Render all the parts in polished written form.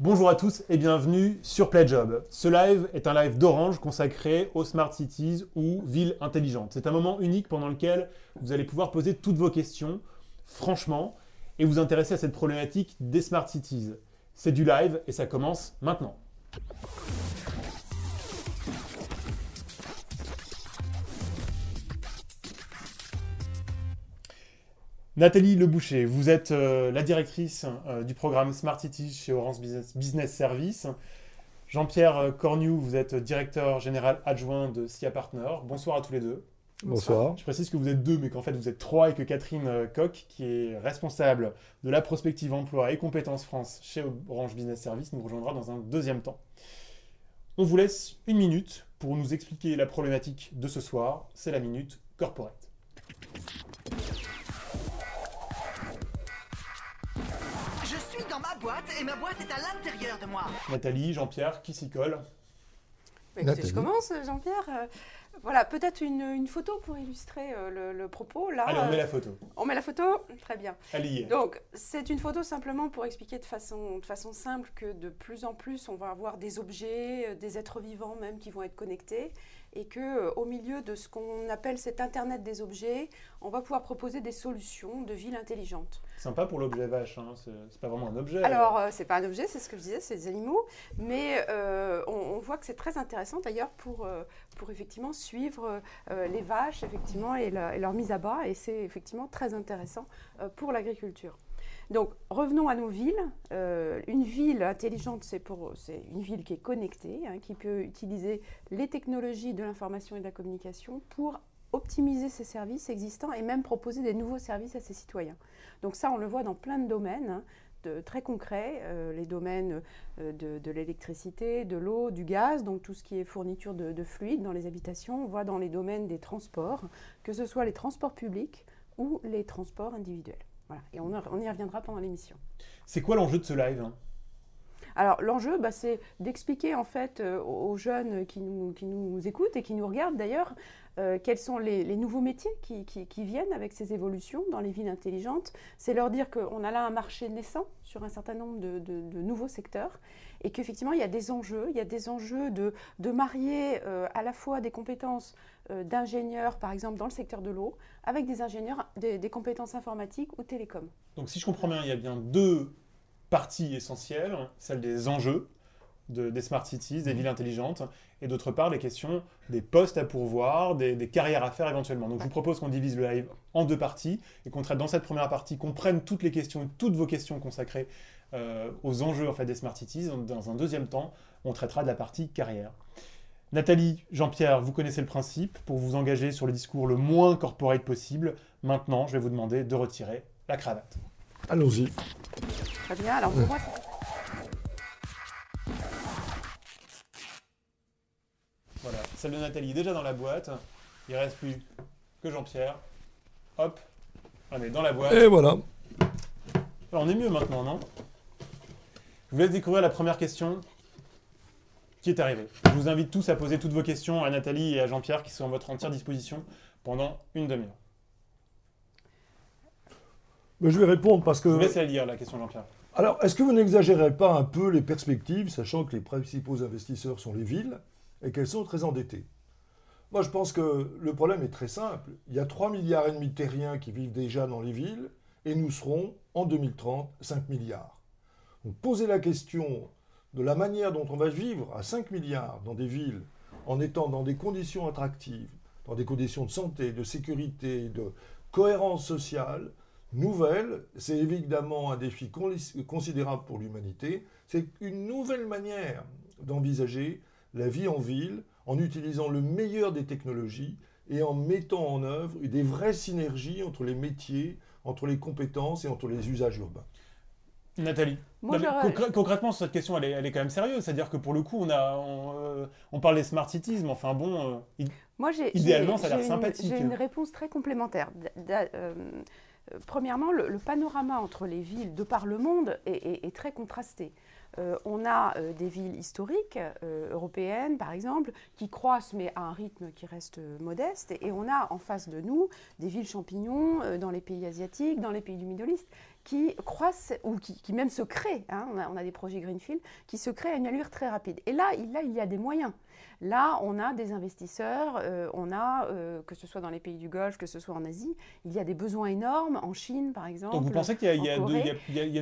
Bonjour à tous et bienvenue sur PlayJob. Ce live est un live d'Orange consacré aux Smart Cities ou villes intelligentes. C'est un moment unique pendant lequel vous allez pouvoir poser toutes vos questions, franchement, et vous intéresser à cette problématique des Smart Cities. C'est du live et ça commence maintenant. Nathalie Leboucher, vous êtes la directrice du programme Smart Cities chez Orange Business Services. Jean-Pierre Cornu, vous êtes directeur général adjoint de SIA Partner. Bonsoir à tous les deux. Bonsoir. Je précise que vous êtes deux, mais qu'en fait vous êtes trois et que Catherine Koch, qui est responsable de la prospective emploi et compétences France chez Orange Business Services, nous rejoindra dans un deuxième temps. On vous laisse une minute pour nous expliquer la problématique de ce soir. C'est la minute corporate. Je suis dans ma boîte et ma boîte est à l'intérieur de moi. Nathalie, Jean-Pierre, qui s'y colle? Écoutez, Nathalie. je commence, Jean-Pierre. Voilà, peut-être une photo pour illustrer le propos. Là, Allez, on met la photo. on met la photo. Très bien. Elle y est. Donc, c'est une photo simplement pour expliquer de façon simple que de plus en plus, on va avoir des objets, des êtres vivants même qui vont être connectés et qu'au milieu de ce qu'on appelle cet Internet des objets, on va pouvoir proposer des solutions de villes intelligentes. Sympa pour l'objet vache, hein. C'est pas vraiment un objet. Alors, c'est pas un objet, c'est ce que je disais, c'est des animaux, mais on voit que c'est très intéressant d'ailleurs pour effectivement suivre les vaches effectivement, et leur mise à bas, et c'est effectivement très intéressant pour l'agriculture. Donc, revenons à nos villes. Une ville intelligente, c'est une ville qui est connectée, hein, qui peut utiliser les technologies de l'information et de la communication pour optimiser ses services existants et même proposer des nouveaux services à ses citoyens. Donc ça, on le voit dans plein de domaines, hein, très concrets, les domaines de l'électricité, de l'eau, du gaz, donc tout ce qui est fourniture de fluides dans les habitations. On voit dans les domaines des transports, que ce soit les transports publics ou les transports individuels. Voilà. Et on y reviendra pendant l'émission. C'est quoi l'enjeu de ce live, hein? Alors l'enjeu, c'est d'expliquer en fait aux jeunes qui nous écoutent et qui nous regardent d'ailleurs quels sont les nouveaux métiers qui viennent avec ces évolutions dans les villes intelligentes. C'est leur dire qu'on a là un marché naissant sur un certain nombre de nouveaux secteurs et qu'effectivement il y a des enjeux. Il y a des enjeux de marier à la fois des compétences d'ingénieurs, par exemple dans le secteur de l'eau, avec des ingénieurs, des compétences informatiques ou télécom. Donc si je comprends bien, il y a bien deux partie essentielle, celle des enjeux des smart cities, des villes intelligentes, et d'autre part les questions des postes à pourvoir, des carrières à faire éventuellement. Donc je vous propose qu'on divise le live en deux parties et qu'on traite dans cette première partie, qu'on prenne toutes les questions, toutes vos questions consacrées aux enjeux en fait, des smart cities. Dans un deuxième temps, on traitera de la partie carrière. Nathalie, Jean-Pierre, vous connaissez le principe. Pour vous engager sur le discours le moins corporate possible, maintenant je vais vous demander de retirer la cravate. Allons-y. Très bien, alors pour moi, Voilà, celle de Nathalie est déjà dans la boîte. Il ne reste plus que Jean-Pierre. Hop, on est dans la boîte. Et voilà. Alors, on est mieux maintenant, non? Je vous laisse découvrir la première question qui est arrivée. Je vous invite tous à poser toutes vos questions à Nathalie et à Jean-Pierre qui sont à votre entière disposition pendant une demi-heure. Mais je vais répondre parce Je vous que... laisse la lire, la question Jean-Pierre. Alors, est-ce que vous n'exagérez pas un peu les perspectives, sachant que les principaux investisseurs sont les villes et qu'elles sont très endettées? Moi, je pense que le problème est très simple. Il y a 3,5 milliards de terriens qui vivent déjà dans les villes et nous serons, en 2030, 5 milliards. Donc, poser la question de la manière dont on va vivre à 5 milliards dans des villes en étant dans des conditions attractives, dans des conditions de santé, de sécurité, de cohérence sociale, nouvelle, c'est évidemment un défi considérable pour l'humanité. C'est une nouvelle manière d'envisager la vie en ville en utilisant le meilleur des technologies et en mettant en œuvre des vraies synergies entre les métiers, entre les compétences et entre les usages urbains. Nathalie, Moi, non, mais concrètement, cette question, elle est quand même sérieuse. C'est-à-dire que pour le coup, on parle des smart cities, mais enfin bon, moi, idéalement, ça a l'air sympathique. J'ai une réponse très complémentaire. Premièrement, le panorama entre les villes de par le monde est très contrasté. On a des villes historiques, européennes par exemple, qui croissent mais à un rythme qui reste modeste. Et on a en face de nous des villes champignons dans les pays asiatiques, dans les pays du Middle East, qui croissent ou qui même se créent. Hein, on a des projets Greenfield qui se créent à une allure très rapide. Et là, il y a des moyens. Là, on a des investisseurs, que ce soit dans les pays du Golfe, que ce soit en Asie, il y a des besoins énormes, en Chine par exemple. Donc vous pensez qu'il y a une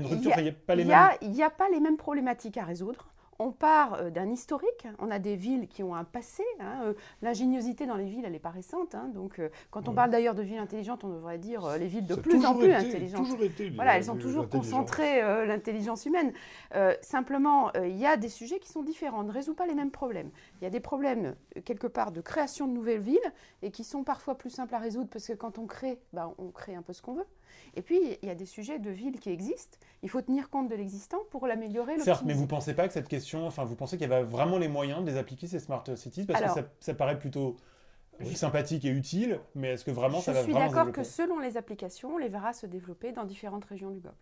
rupture, il n'y a pas les mêmes... Il n'y a pas les mêmes problématiques à résoudre. On part d'un historique, on a des villes qui ont un passé, hein, l'ingéniosité dans les villes, elle n'est pas récente. Hein, donc, quand on parle d'ailleurs de villes intelligentes, on devrait dire les villes de plus en plus intelligentes. Voilà, elles ont toujours concentré l'intelligence humaine. Simplement, il y a des sujets qui sont différents, on ne résout pas les mêmes problèmes. Il y a des problèmes, quelque part, de création de nouvelles villes et qui sont parfois plus simples à résoudre parce que quand on crée un peu ce qu'on veut. Et puis, il y a des sujets de villes qui existent. Il faut tenir compte de l'existant pour l'améliorer. Certes, mais vous ne pensez pas que cette question, vous pensez qu'il y avait vraiment les moyens de les appliquer, ces smart cities? Parce que ça paraît plutôt sympathique et utile, mais est-ce que vraiment ça va vraiment se développer? Je suis d'accord que selon les applications, on les verra se développer dans différentes régions du globe.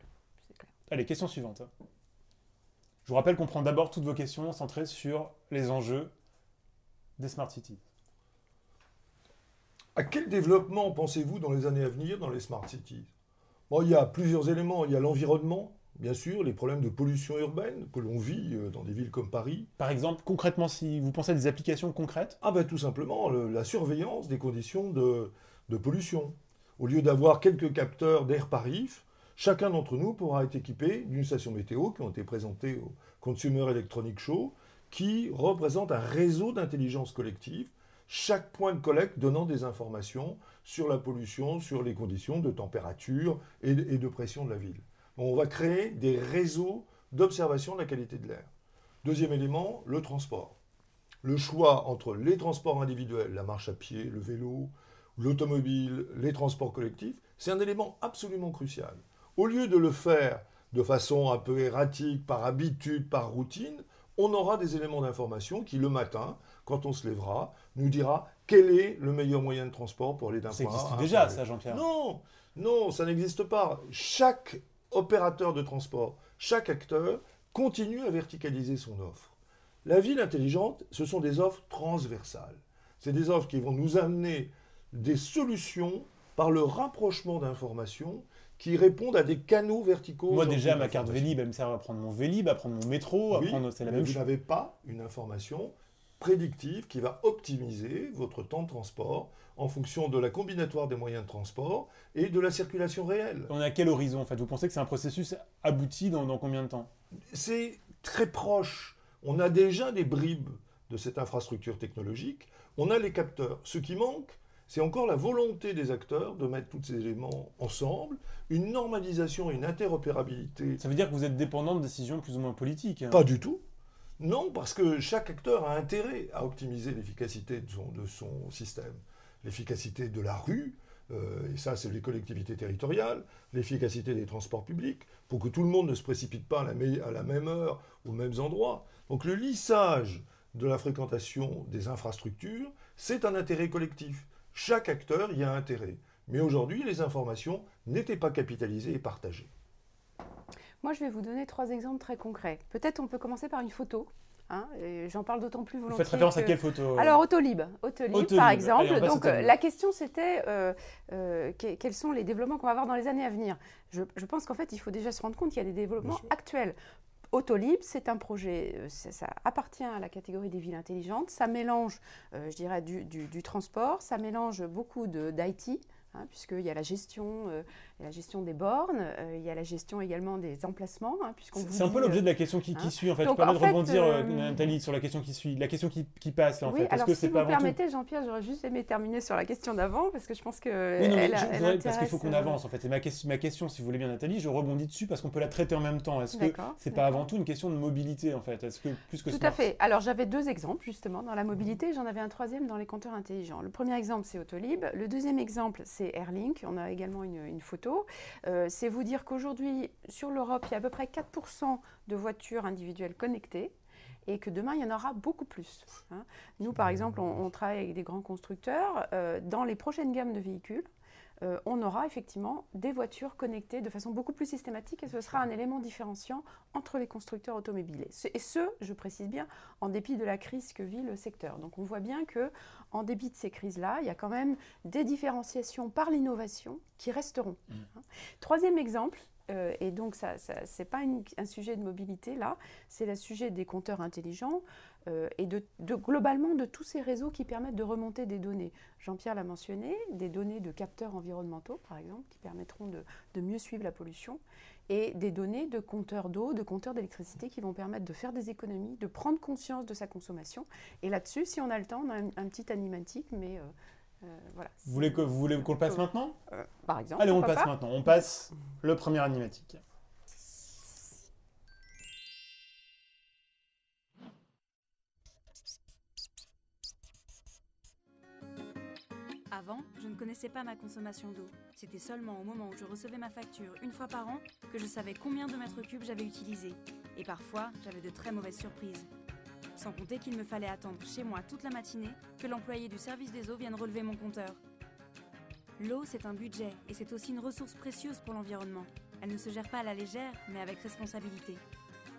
C'est clair. Allez, question suivante. Je vous rappelle qu'on prend d'abord toutes vos questions centrées sur les enjeux des smart cities. À quel développement pensez-vous dans les années à venir dans les smart cities? Bon, il y a plusieurs éléments. Il y a l'environnement, bien sûr, les problèmes de pollution urbaine que l'on vit dans des villes comme Paris. Par exemple, concrètement, si vous pensez à des applications concrètes? Tout simplement, la surveillance des conditions de pollution. Au lieu d'avoir quelques capteurs d'air par IF, chacun d'entre nous pourra être équipé d'une station météo qui ont été présentées au Consumer Electronics Show, qui représente un réseau d'intelligence collective, chaque point de collecte donnant des informations sur la pollution, sur les conditions de température et de pression de la ville. On va créer des réseaux d'observation de la qualité de l'air. Deuxième élément, le transport. Le choix entre les transports individuels, la marche à pied, le vélo, l'automobile, les transports collectifs, c'est un élément absolument crucial. Au lieu de le faire de façon un peu erratique, par habitude, par routine, on aura des éléments d'information qui, le matin, quand on se lèvera, nous dira quel est le meilleur moyen de transport pour aller d'un point A à un point B. Ça existe déjà, ça, Jean-Pierre? Non, ça n'existe pas. Chaque opérateur de transport, chaque acteur continue à verticaliser son offre. La ville intelligente, ce sont des offres transversales. C'est des offres qui vont nous amener des solutions par le rapprochement d'informations qui répondent à des canaux verticaux. Moi déjà, ma carte Vélib, elle me sert à prendre mon Vélib, à prendre mon métro, c'est la même chose. Vous n'avez pas une information prédictive qui va optimiser votre temps de transport en fonction de la combinatoire des moyens de transport et de la circulation réelle. On est à quel horizon en fait? Vous pensez que c'est un processus abouti dans combien de temps? C'est très proche. On a déjà des bribes de cette infrastructure technologique. On a les capteurs. Ce qui manque, c'est encore la volonté des acteurs de mettre tous ces éléments ensemble, une normalisation et une interopérabilité. Ça veut dire que vous êtes dépendant de décisions plus ou moins politiques? Pas du tout. Non, parce que chaque acteur a intérêt à optimiser l'efficacité de son système. L'efficacité de la rue, et ça c'est les collectivités territoriales, l'efficacité des transports publics, pour que tout le monde ne se précipite pas à la même heure, aux mêmes endroits. Donc le lissage de la fréquentation des infrastructures, c'est un intérêt collectif. Chaque acteur y a intérêt. Mais aujourd'hui, les informations n'étaient pas capitalisées et partagées. Moi, je vais vous donner 3 exemples très concrets. Peut-être on peut commencer par une photo. Hein, j'en parle d'autant plus volontiers. Vous faites référence à quelle photo? Alors, Autolib, par exemple. Allez, donc, la question, c'était quels sont les développements qu'on va avoir dans les années à venir. Je pense qu'en fait, il faut déjà se rendre compte qu'il y a des développements actuels. Autolib, c'est un projet, ça appartient à la catégorie des villes intelligentes. Ça mélange, je dirais, du transport, ça mélange beaucoup d'IT, hein, puisqu'il y a la gestion des bornes, il y a la gestion également des emplacements. Hein, c'est un peu l'objet de la question qui suit, en fait. Donc, je permets de rebondir, Nathalie, sur la question qui suit, la question qui passe, là, en oui, fait. Alors, si vous permettez, Jean-Pierre, j'aurais juste aimé terminer sur la question d'avant, parce que je pense que parce qu'il faut qu'on avance, en fait. Et ma question, si vous voulez bien, Nathalie, je rebondis dessus, parce qu'on peut la traiter en même temps. Est-ce que c'est pas avant tout une question de mobilité, en fait? Est-ce que plus que Tout à fait. Alors, j'avais 2 exemples, justement, dans la mobilité. J'en avais un 3e dans les compteurs intelligents. Le premier exemple, c'est Autolib. Le deuxième exemple, c'est Airlink. On a également une photo. C'est vous dire qu'aujourd'hui, sur l'Europe, il y a à peu près 4% de voitures individuelles connectées et que demain, il y en aura beaucoup plus. Hein. Nous, par exemple, on travaille avec des grands constructeurs. Dans les prochaines gammes de véhicules, on aura effectivement des voitures connectées de façon beaucoup plus systématique et ce sera un élément différenciant entre les constructeurs automobiles. Et je précise bien, en dépit de la crise que vit le secteur. Donc on voit bien qu'en dépit de ces crises-là, il y a quand même des différenciations par l'innovation qui resteront. 3e exemple, et donc ce n'est pas un sujet de mobilité là, c'est le sujet des compteurs intelligents et globalement de tous ces réseaux qui permettent de remonter des données. Jean-Pierre l'a mentionné, des données de capteurs environnementaux par exemple, qui permettront de mieux suivre la pollution, et des données de compteurs d'eau, de compteurs d'électricité qui vont permettre de faire des économies, de prendre conscience de sa consommation. Et là-dessus, si on a le temps, on a un petit animatique, mais voilà. Vous voulez qu'on le passe maintenant? Par exemple. Allez, on le passe maintenant. On passe le premier animatique. Avant, je ne connaissais pas ma consommation d'eau. C'était seulement au moment où je recevais ma facture une fois par an que je savais combien de mètres cubes j'avais utilisé. Et parfois, j'avais de très mauvaises surprises. Sans compter qu'il me fallait attendre chez moi toute la matinée que l'employé du service des eaux vienne relever mon compteur. L'eau, c'est un budget et c'est aussi une ressource précieuse pour l'environnement. Elle ne se gère pas à la légère, mais avec responsabilité.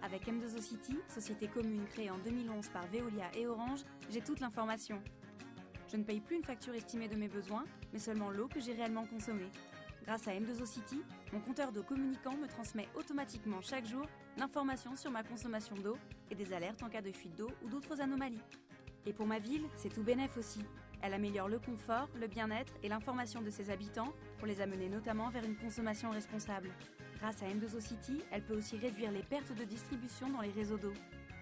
Avec M2O City, société commune créée en 2011 par Veolia et Orange, j'ai toute l'information. Je ne paye plus une facture estimée de mes besoins, mais seulement l'eau que j'ai réellement consommée. Grâce à M2O City, mon compteur d'eau communicant me transmet automatiquement chaque jour l'information sur ma consommation d'eau et des alertes en cas de fuite d'eau ou d'autres anomalies. Et pour ma ville, c'est tout bénef aussi. Elle améliore le confort, le bien-être et l'information de ses habitants pour les amener notamment vers une consommation responsable. Grâce à M2O City, elle peut aussi réduire les pertes de distribution dans les réseaux d'eau.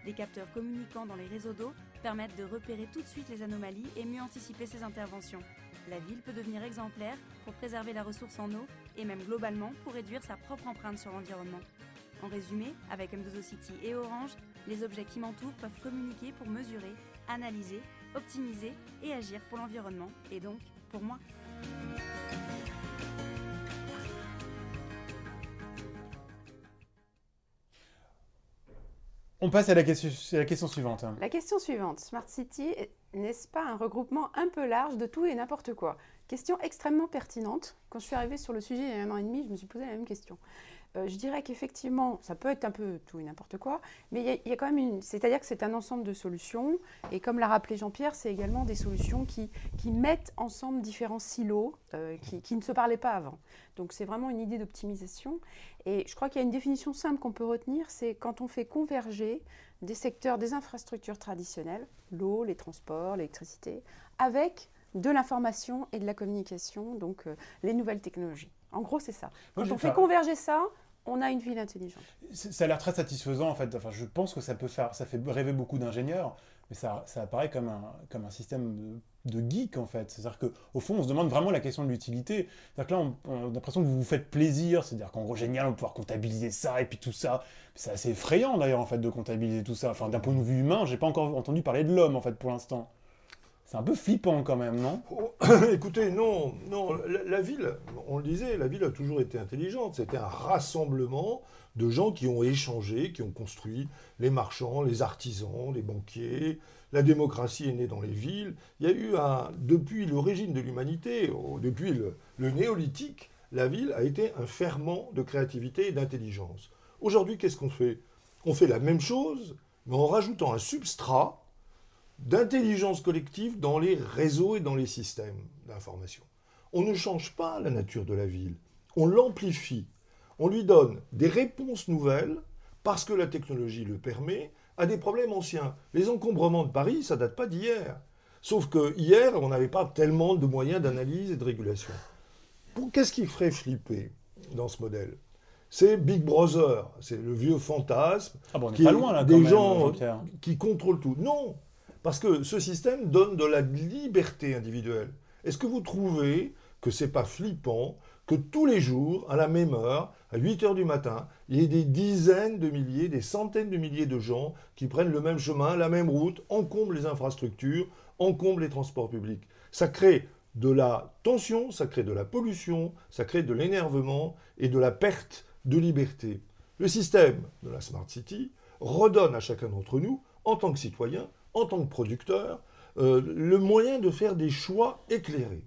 Des capteurs communicants dans les réseaux d'eau permettent de repérer tout de suite les anomalies et mieux anticiper ses interventions. La ville peut devenir exemplaire pour préserver la ressource en eau et même globalement pour réduire sa propre empreinte sur l'environnement. En résumé, avec M2O City et Orange, les objets qui m'entourent peuvent communiquer pour mesurer, analyser, optimiser et agir pour l'environnement et donc pour moi. On passe à la question suivante. La question suivante. Smart City, n'est-ce pas un regroupement un peu large de tout et n'importe quoi? Question extrêmement pertinente. Quand je suis arrivée sur le sujet il y a 1 an et demi, je me suis posé la même question. Je dirais qu'effectivement, ça peut être un peu tout et n'importe quoi, mais il y a quand même c'est-à-dire que c'est un ensemble de solutions, et comme l'a rappelé Jean-Pierre, c'est également des solutions qui mettent ensemble différents silos qui ne se parlaient pas avant. Donc c'est vraiment une idée d'optimisation, et je crois qu'il y a une définition simple qu'on peut retenir, c'est quand on fait converger des secteurs, des infrastructures traditionnelles, l'eau, les transports, l'électricité, avec de l'information et de la communication, donc les nouvelles technologies. En gros, c'est ça. Quand on fait converger ça, on a une ville intelligente. Ça a l'air très satisfaisant, en fait. Enfin, je pense que ça fait rêver beaucoup d'ingénieurs, mais ça apparaît comme un système de geek, en fait. C'est-à-dire qu'au fond, on se demande vraiment la question de l'utilité. C'est-à-dire que là, on a l'impression que vous vous faites plaisir. C'est-à-dire qu'en gros, génial, on va pouvoir comptabiliser ça et puis tout ça. C'est assez effrayant, d'ailleurs, en fait, de comptabiliser tout ça. Enfin, d'un point de vue humain, j'ai pas encore entendu parler de l'homme, en fait, pour l'instant. C'est un peu flippant quand même, non? Écoutez, non, la ville, on le disait, la ville a toujours été intelligente. C'était un rassemblement de gens qui ont échangé, qui ont construit les marchands, les artisans, les banquiers. La démocratie est née dans les villes. Il y a eu depuis l'origine de l'humanité, depuis le néolithique, la ville a été un ferment de créativité et d'intelligence. Aujourd'hui, qu'est-ce qu'on fait? On fait la même chose, mais en rajoutant un substrat d'intelligence collective dans les réseaux et dans les systèmes d'information. On ne change pas la nature de la ville, on l'amplifie. On lui donne des réponses nouvelles, parce que la technologie le permet, à des problèmes anciens. Les encombrements de Paris, ça date pas d'hier. Sauf que hier, on n'avait pas tellement de moyens d'analyse et de régulation. Qu'est-ce qui ferait flipper dans ce modèle? C'est Big Brother, c'est le vieux fantasme. Ah bon, on n'est pas loin là, quand des même, gens Jean-Pierre. qui contrôlent tout. Non, parce que ce système donne de la liberté individuelle. Est-ce que vous trouvez que c'est pas flippant que tous les jours, à la même heure, à 8 heures du matin, il y ait des dizaines de milliers, des centaines de milliers de gens qui prennent le même chemin, la même route, encombrent les infrastructures, encombrent les transports publics? Ça crée de la tension, ça crée de la pollution, ça crée de l'énervement et de la perte de liberté. Le système de la Smart City redonne à chacun d'entre nous, en tant que citoyen, en tant que producteur, le moyen de faire des choix éclairés.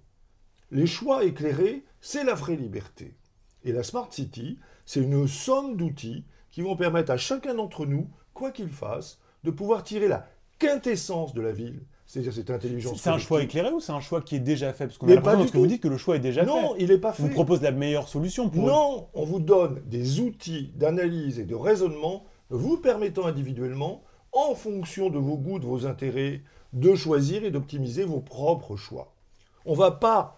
Les choix éclairés, c'est la vraie liberté. Et la Smart City, c'est une somme d'outils qui vont permettre à chacun d'entre nous, quoi qu'il fasse, de pouvoir tirer la quintessence de la ville, C'est-à-dire cette intelligence C'est un choix collective. éclairé ou c'est un choix qui est déjà fait? Parce qu'on a Mais l'impression pas dans du ce que vous tout. dites que le choix est déjà Non, fait. il n'est pas On fait. vous propose la meilleure solution pour... Non, on vous donne des outils d'analyse et de raisonnement vous permettant individuellement, en fonction de vos goûts, de vos intérêts, de choisir et d'optimiser vos propres choix. On ne va pas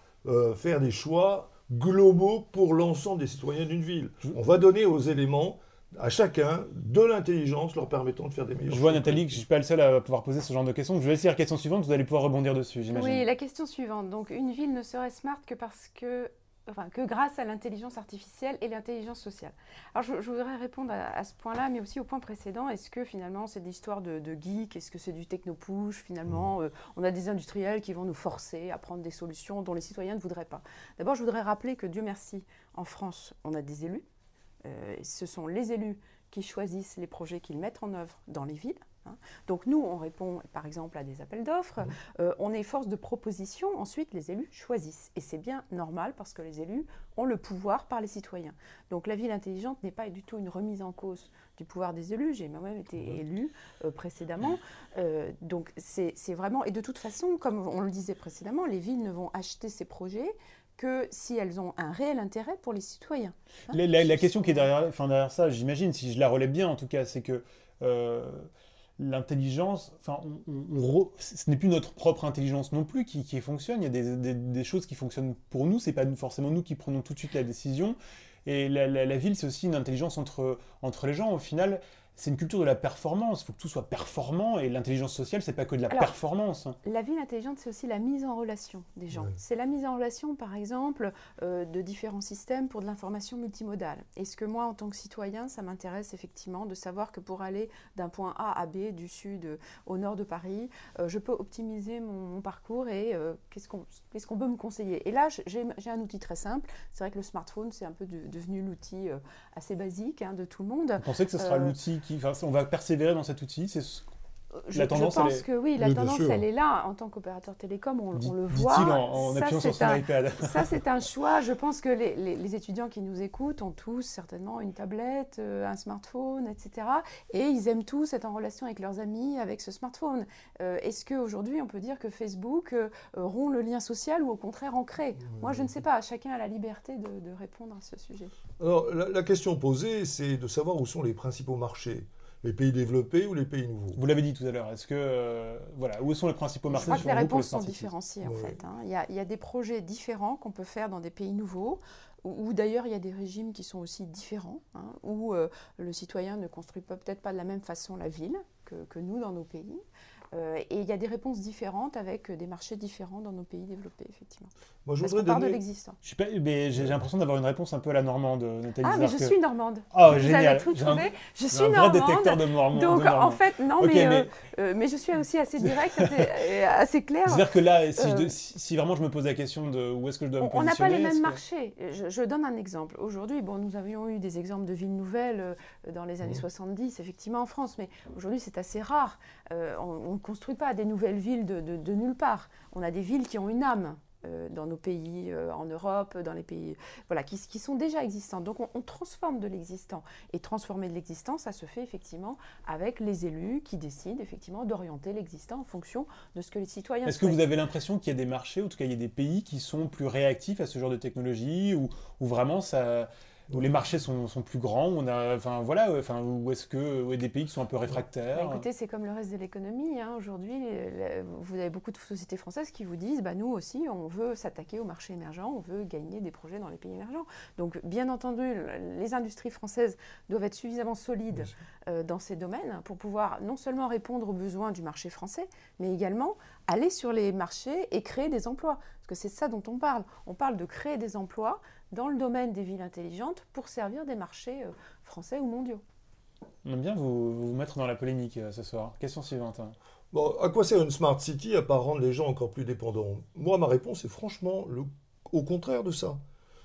faire des choix globaux pour l'ensemble des citoyens d'une ville. On va donner aux éléments, à chacun, de l'intelligence leur permettant de faire des meilleurs Je choix. vois, Nathalie, que je ne suis pas le seul à pouvoir poser ce genre de questions. Je vais laisser la question suivante, vous allez pouvoir rebondir dessus, j'imagine. Oui, la question suivante. Donc, une ville ne serait smart que parce que, enfin, que grâce à l'intelligence artificielle et l'intelligence sociale. Alors, je voudrais répondre à ce point-là, mais aussi au point précédent. Est-ce que finalement, c'est de l'histoire de geek? Est-ce que c'est du techno-push? Finalement, on a des industriels qui vont nous forcer à prendre des solutions dont les citoyens ne voudraient pas. D'abord, je voudrais rappeler que, Dieu merci, en France, on a des élus. Ce sont les élus qui choisissent les projets qu'ils mettent en œuvre dans les villes. Donc nous, on répond par exemple à des appels d'offres, on est force de proposition, ensuite les élus choisissent. Et c'est bien normal parce que les élus ont le pouvoir par les citoyens. Donc la ville intelligente n'est pas du tout une remise en cause du pouvoir des élus. J'ai moi-même été élue précédemment. Donc c'est vraiment... Et de toute façon, comme on le disait précédemment, les villes ne vont acheter ces projets que si elles ont un réel intérêt pour les citoyens. La question qui est derrière ça, j'imagine, si je la relève bien en tout cas, c'est que l'intelligence, enfin, ce n'est plus notre propre intelligence non plus qui fonctionne. Il y a des choses qui fonctionnent pour nous, c'est pas forcément nous qui prenons tout de suite la décision. Et la ville, c'est aussi une intelligence entre les gens. Au final, c'est une culture de la performance. Il faut que tout soit performant. Et l'intelligence sociale, c'est pas que de la performance. La ville intelligente, c'est aussi la mise en relation des gens. Oui. C'est la mise en relation, par exemple, de différents systèmes pour de l'information multimodale. Est-ce que moi, en tant que citoyen, ça m'intéresse effectivement de savoir que pour aller d'un point A à B, du sud au nord de Paris, je peux optimiser mon parcours et qu'est-ce qu'on peut me conseiller? Et là, j'ai un outil très simple. C'est vrai que le smartphone, c'est un peu devenu l'outil assez basique de tout le monde. Vous pensez que ce sera l'outil on va persévérer dans cet outil? Je pense que oui, la tendance, elle est là. En tant qu'opérateur télécom, on le voit. Dit-il en appuyant sur son iPad. Ça, c'est un choix. Je pense que les étudiants qui nous écoutent ont tous certainement une tablette, un smartphone, etc. Et ils aiment tous être en relation avec leurs amis avec ce smartphone. Est-ce qu'aujourd'hui, on peut dire que Facebook rompt le lien social ou au contraire en crée? Moi, je ne sais pas. Chacun a la liberté de répondre à ce sujet. Alors, la question posée, c'est de savoir où sont les principaux marchés. Les pays développés ou les pays nouveaux? Vous l'avez dit tout à l'heure. Est-ce que où sont les principaux marchés? Je crois que les réponses sont différenciées en fait. Il y a des projets différents qu'on peut faire dans des pays nouveaux, où d'ailleurs il y a des régimes qui sont aussi différents, où le citoyen ne construit peut-être pas de la même façon la ville que nous dans nos pays. Et il y a des réponses différentes avec des marchés différents dans nos pays développés, effectivement. Moi, je Parce qu'on parle de l'existant. J'ai l'impression d'avoir une réponse un peu à la normande, Nathalie. Ah, mais je suis normande. Oh, vous génial. avez tout trouvé. Je suis un normande. vrai détecteur de normande. Donc, en fait, non, okay, mais je suis aussi assez directe, assez claire. C'est-à-dire que là, si vraiment je me pose la question de où est-ce que je dois me positionner... On n'a pas les mêmes marchés. Je donne un exemple. Aujourd'hui, nous avions eu des exemples de villes nouvelles dans les années 70, effectivement, en France. Mais aujourd'hui, c'est assez rare. On ne construit pas des nouvelles villes de nulle part. On a des villes qui ont une âme dans nos pays, en Europe, dans les pays qui sont déjà existants. Donc on transforme de l'existant. Et transformer de l'existant, ça se fait effectivement avec les élus qui décident effectivement d'orienter l'existant en fonction de ce que les citoyens souhaitent. Est-ce que vous avez l'impression qu'il y a des marchés, en tout cas il y a des pays qui sont plus réactifs à ce genre de technologie, où vraiment où les marchés sont plus grands, où où est-ce que des pays qui sont un peu réfractaires? Écoutez, c'est comme le reste de l'économie. Aujourd'hui, vous avez beaucoup de sociétés françaises qui vous disent nous aussi, on veut s'attaquer au marché émergent, on veut gagner des projets dans les pays émergents. Donc, bien entendu, les industries françaises doivent être suffisamment solides dans ces domaines pour pouvoir non seulement répondre aux besoins du marché français, mais également aller sur les marchés et créer des emplois. Parce que c'est ça dont on parle. On parle de créer des emplois dans le domaine des villes intelligentes pour servir des marchés français ou mondiaux. On aime bien vous mettre dans la polémique ce soir. Question suivante. Bon, à quoi sert une smart city à part rendre les gens encore plus dépendants? Moi, ma réponse est franchement au contraire de ça.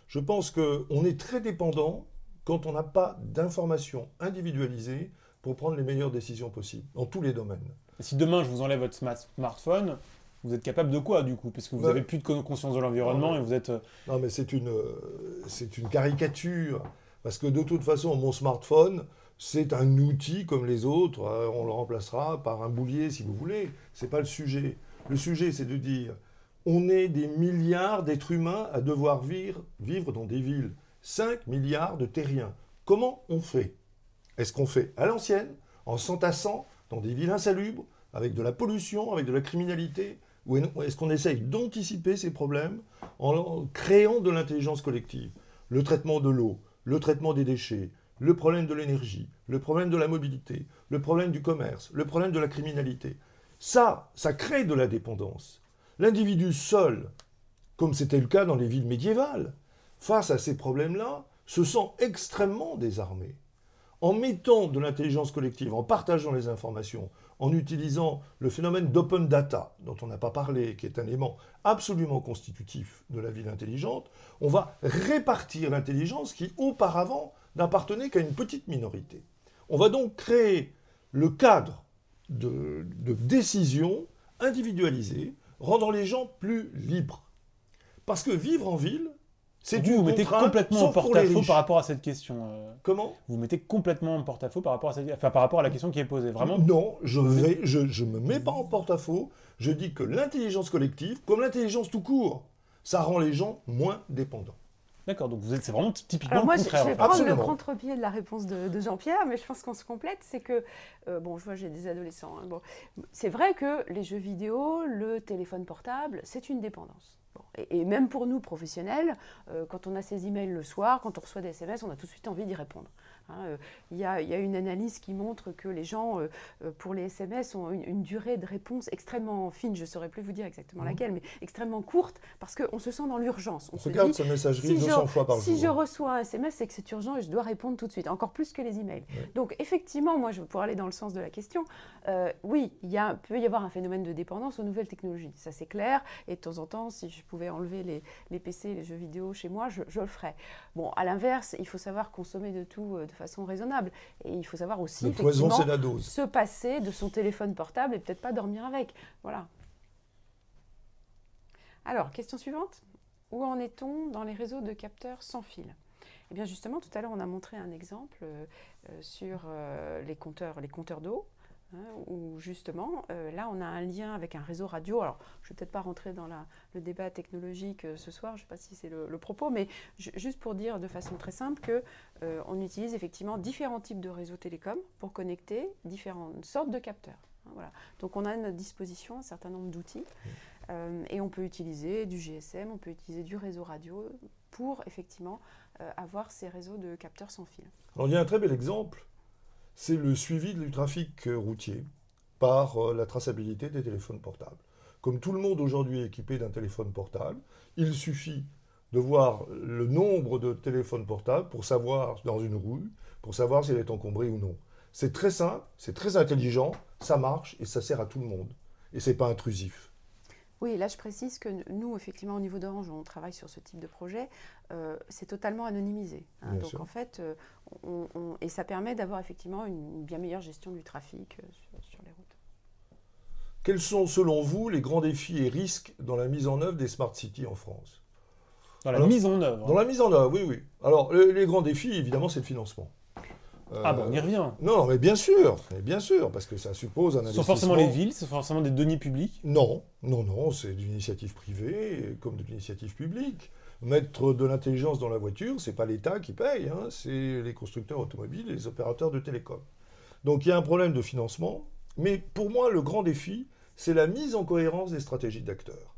Je pense qu'on est très dépendant quand on n'a pas d'informations individualisées pour prendre les meilleures décisions possibles, dans tous les domaines. Et si demain, je vous enlève votre smartphone, vous êtes capable de quoi, du coup? Parce que vous n'avez plus de conscience de l'environnement et vous êtes... Non, mais c'est une caricature. Parce que de toute façon, mon smartphone, c'est un outil comme les autres. On le remplacera par un boulier, si vous voulez. Ce n'est pas le sujet. Le sujet, c'est de dire, on est des milliards d'êtres humains à devoir vivre dans des villes. 5 milliards de terriens. Comment on fait? Est-ce qu'on fait à l'ancienne, en s'entassant dans des villes insalubres, avec de la pollution, avec de la criminalité? Ou est-ce qu'on essaye d'anticiper ces problèmes en créant de l'intelligence collective? Le traitement de l'eau, le traitement des déchets, le problème de l'énergie, le problème de la mobilité, le problème du commerce, le problème de la criminalité. Ça crée de la dépendance. L'individu seul, comme c'était le cas dans les villes médiévales, face à ces problèmes-là, se sent extrêmement désarmé. En mettant de l'intelligence collective, en partageant les informations, en utilisant le phénomène d'open data, dont on n'a pas parlé, qui est un élément absolument constitutif de la ville intelligente, on va répartir l'intelligence qui, auparavant, n'appartenait qu'à une petite minorité. On va donc créer le cadre de décision individualisée, rendant les gens plus libres. Parce que vivre en ville, c'est Vous mettez complètement en porte-à-faux par rapport à cette question. Comment? Vous mettez complètement en porte-à-faux par rapport à par rapport à la question qui est posée, vraiment? Non, je me mets pas en porte-à-faux. Je dis que l'intelligence collective, comme l'intelligence tout court, ça rend les gens moins dépendants. D'accord, donc c'est vraiment typiquement Alors moi, le je contraire. vais en fait. prendre Absolument. le contre-pied de la réponse de Jean-Pierre, mais je pense qu'on se complète. C'est que, bon, je vois, j'ai des adolescents. Hein, bon, c'est vrai que les jeux vidéo, le téléphone portable, c'est une dépendance. Bon, et même pour nous, professionnels, quand on a ces emails le soir, quand on reçoit des SMS, on a tout de suite envie d'y répondre. Hein, il y a une analyse qui montre que les gens, pour les SMS, ont une durée de réponse extrêmement fine, je ne saurais plus vous dire exactement laquelle, mais extrêmement courte, parce qu'on se sent dans l'urgence. On se Regarde dit, sa messagerie 200 fois par jour. si je reçois un SMS, c'est que c'est urgent et je dois répondre tout de suite, encore plus que les emails. Ouais. Donc effectivement, moi, pour aller dans le sens de la question, oui, peut y avoir un phénomène de dépendance aux nouvelles technologies, ça c'est clair, et de temps en temps, si je pouvais enlever les PC, les jeux vidéo chez moi, je le ferais. Bon, à l'inverse, il faut savoir consommer de tout de façon raisonnable, et il faut savoir aussi, Le poison, effectivement, c'est la dose. se passer de son téléphone portable et peut-être pas dormir avec. Voilà. Alors, question suivante. Où en est-on dans les réseaux de capteurs sans fil? Eh bien justement, tout à l'heure, on a montré un exemple sur les compteurs d'eau, hein, où justement, là, on a un lien avec un réseau radio. Alors, je ne vais peut-être pas rentrer dans le débat technologique ce soir, je ne sais pas si c'est le propos, mais juste pour dire de façon très simple qu'on utilise effectivement différents types de réseaux télécoms pour connecter différentes sortes de capteurs. Hein, voilà. Donc, on a à notre disposition un certain nombre d'outils. Et on peut utiliser du GSM, on peut utiliser du réseau radio pour effectivement avoir ces réseaux de capteurs sans fil. Alors il y a un très bel exemple, c'est le suivi du trafic routier par la traçabilité des téléphones portables. Comme tout le monde aujourd'hui est équipé d'un téléphone portable, il suffit de voir le nombre de téléphones portables pour savoir, dans une rue, pour savoir si elle est encombrée ou non. C'est très simple, c'est très intelligent, ça marche et ça sert à tout le monde. Et c'est pas intrusif. Oui, là je précise que nous, effectivement, au niveau d'Orange, on travaille sur ce type de projet, c'est totalement anonymisé. Hein, donc sûr. en fait, et ça permet d'avoir effectivement une bien meilleure gestion du trafic sur les routes. Quels sont selon vous les grands défis et risques dans la mise en œuvre des smart cities en France? Dans la Alors, mise en œuvre. Dans la mise en œuvre, oui, oui. Alors les grands défis, évidemment, c'est le financement. Ah bon, on y revient. Non, mais bien sûr, parce que ça suppose un Ce sont investissement. forcément les villes, ce sont forcément des deniers publics. Non, c'est de l'initiative privée comme de l'initiative publique. Mettre de l'intelligence dans la voiture, c'est pas l'État qui paye, hein, c'est les constructeurs automobiles et les opérateurs de télécom. Donc il y a un problème de financement, mais pour moi, le grand défi, c'est la mise en cohérence des stratégies d'acteurs.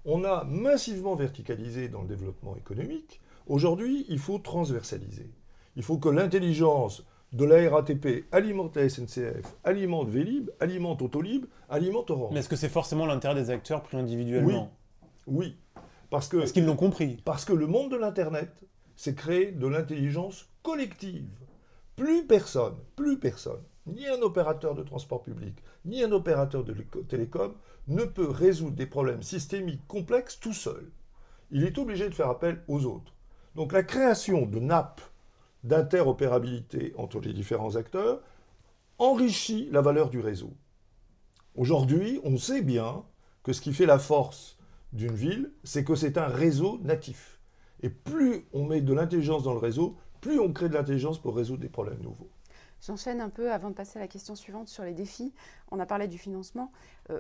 On a massivement verticalisé dans le développement économique. Aujourd'hui, il faut transversaliser. Il faut que l'intelligence de la RATP alimente la SNCF, alimente Vélib, alimente Autolib, alimente Orange. Mais est-ce que c'est forcément l'intérêt des acteurs pris individuellement? Oui, parce Est-ce qu'ils l'ont compris? que le monde de l'Internet, c'est créer de l'intelligence collective. Plus personne, ni un opérateur de transport public, ni un opérateur de télécom ne peut résoudre des problèmes systémiques complexes tout seul. Il est obligé de faire appel aux autres. Donc la création de nappes d'interopérabilité entre les différents acteurs enrichit la valeur du réseau. Aujourd'hui, on sait bien que ce qui fait la force d'une ville, c'est que c'est un réseau natif. Et plus on met de l'intelligence dans le réseau, plus on crée de l'intelligence pour résoudre des problèmes nouveaux. J'enchaîne un peu avant de passer à la question suivante sur les défis. On a parlé du financement.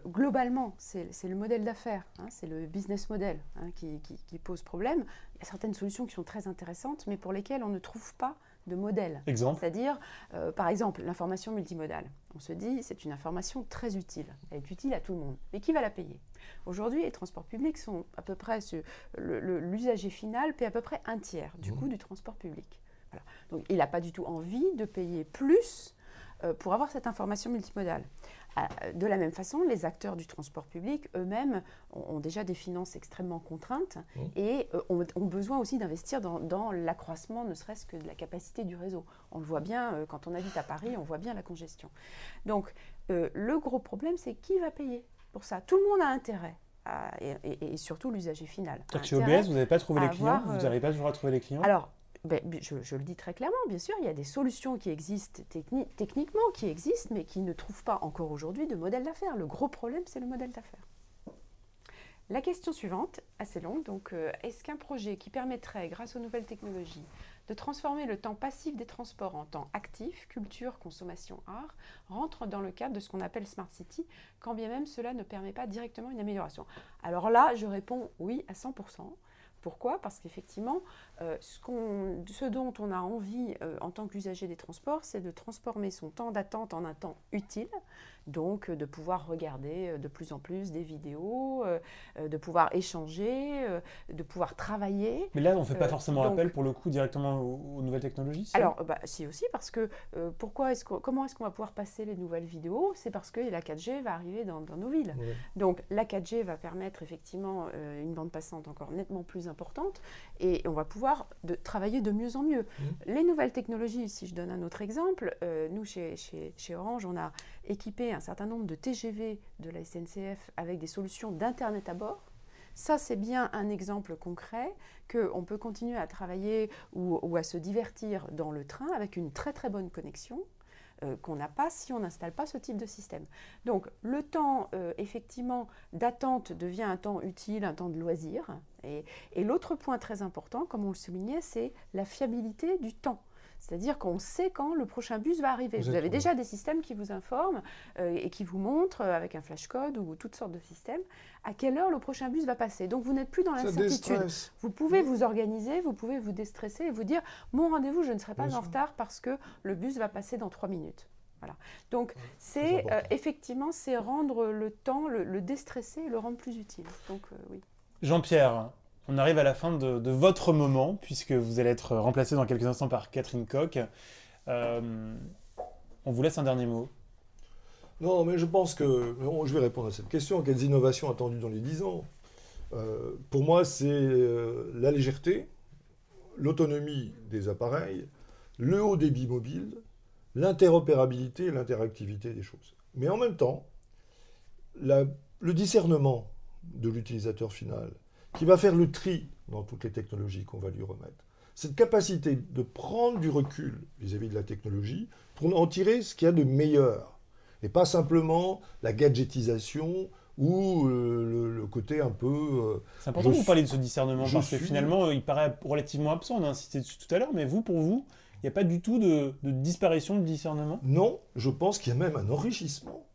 Globalement, c'est le modèle d'affaires, hein, c'est le business model hein, qui pose problème. Il y a certaines solutions qui sont très intéressantes, mais pour lesquelles on ne trouve pas de modèle. Exemple. C'est-à-dire, par exemple, l'information multimodale. On se dit, c'est une information très utile. Elle est utile à tout le monde. Mais qui va la payer? Aujourd'hui, les transports publics sont à peu près... L'usager final paie à peu près un tiers du coût du transport public. Voilà. Donc, il n'a pas du tout envie de payer plus pour avoir cette information multimodale. De la même façon, les acteurs du transport public eux-mêmes ont déjà des finances extrêmement contraintes et ont besoin aussi d'investir dans l'accroissement, ne serait-ce que de la capacité du réseau. On le voit bien, quand on habite à Paris, on voit bien la congestion. Donc, le gros problème, c'est qui va payer pour ça? Tout le monde a intérêt. Et surtout l'usager final. Chez OBS, vous n'avez pas trouvé les clients? Vous n'arrivez pas toujours à trouver les clients? Alors, je le dis très clairement, bien sûr, il y a des solutions qui existent techniquement, qui existent, mais qui ne trouvent pas encore aujourd'hui de modèle d'affaires. Le gros problème, c'est le modèle d'affaires. La question suivante, assez longue, donc est-ce qu'un projet qui permettrait, grâce aux nouvelles technologies, de transformer le temps passif des transports en temps actif, culture, consommation, art, rentre dans le cadre de ce qu'on appelle Smart City, quand bien même cela ne permet pas directement une amélioration? Alors là, je réponds oui à 100%. Pourquoi? Parce qu'effectivement, ce dont on a envie en tant qu'usager des transports, c'est de transformer son temps d'attente en un temps utile, donc de pouvoir regarder de plus en plus des vidéos, de pouvoir échanger, de pouvoir travailler. Mais là, on ne fait pas forcément appel pour le coup directement aux nouvelles technologies? Alors, si aussi, parce que comment est-ce qu'on va pouvoir passer les nouvelles vidéos? C'est parce que la 4G va arriver dans nos villes. Oui. Donc, la 4G va permettre effectivement une bande passante encore nettement plus importante et on va pouvoir travailler de mieux en mieux. Les nouvelles technologies, si je donne un autre exemple, nous, chez Orange, on a équipé un certain nombre de TGV de la SNCF avec des solutions d'Internet à bord. Ça, c'est bien un exemple concret qu'on peut continuer à travailler ou à se divertir dans le train avec une très très bonne connexion qu'on n'a pas si on n'installe pas ce type de système. Donc, le temps, effectivement, d'attente devient un temps utile, un temps de loisir. Et l'autre point très important, comme on le soulignait, c'est la fiabilité du temps. C'est-à-dire qu'on sait quand le prochain bus va arriver. Vous avez déjà des systèmes qui vous informent et qui vous montrent, avec un flashcode ou toutes sortes de systèmes, à quelle heure le prochain bus va passer. Donc vous n'êtes plus dans l'incertitude. Vous pouvez vous organiser, vous pouvez vous déstresser et vous dire « Mon rendez-vous, je ne serai pas en retard parce que le bus va passer dans 3 minutes. » Voilà. Donc c'est effectivement, c'est rendre le temps, le déstresser et le rendre plus utile. Donc oui. Jean-Pierre, on arrive à la fin de votre moment, puisque vous allez être remplacé dans quelques instants par Catherine Coq. On vous laisse un dernier mot. Non, mais je pense que... je vais répondre à cette question. Quelles innovations attendues dans les 10 ans? Pour moi, c'est la légèreté, l'autonomie des appareils, le haut débit mobile, l'interopérabilité et l'interactivité des choses. Mais en même temps, le discernement de l'utilisateur final, qui va faire le tri dans toutes les technologies qu'on va lui remettre. Cette capacité de prendre du recul vis-à-vis de la technologie pour en tirer ce qu'il y a de meilleur. Et pas simplement la gadgetisation ou le côté un peu... C'est important que vous parliez de ce discernement, parce que finalement, il paraît relativement absent. On a insisté dessus tout à l'heure, mais pour vous, il n'y a pas du tout de disparition de discernement? Non, je pense qu'il y a même un enrichissement.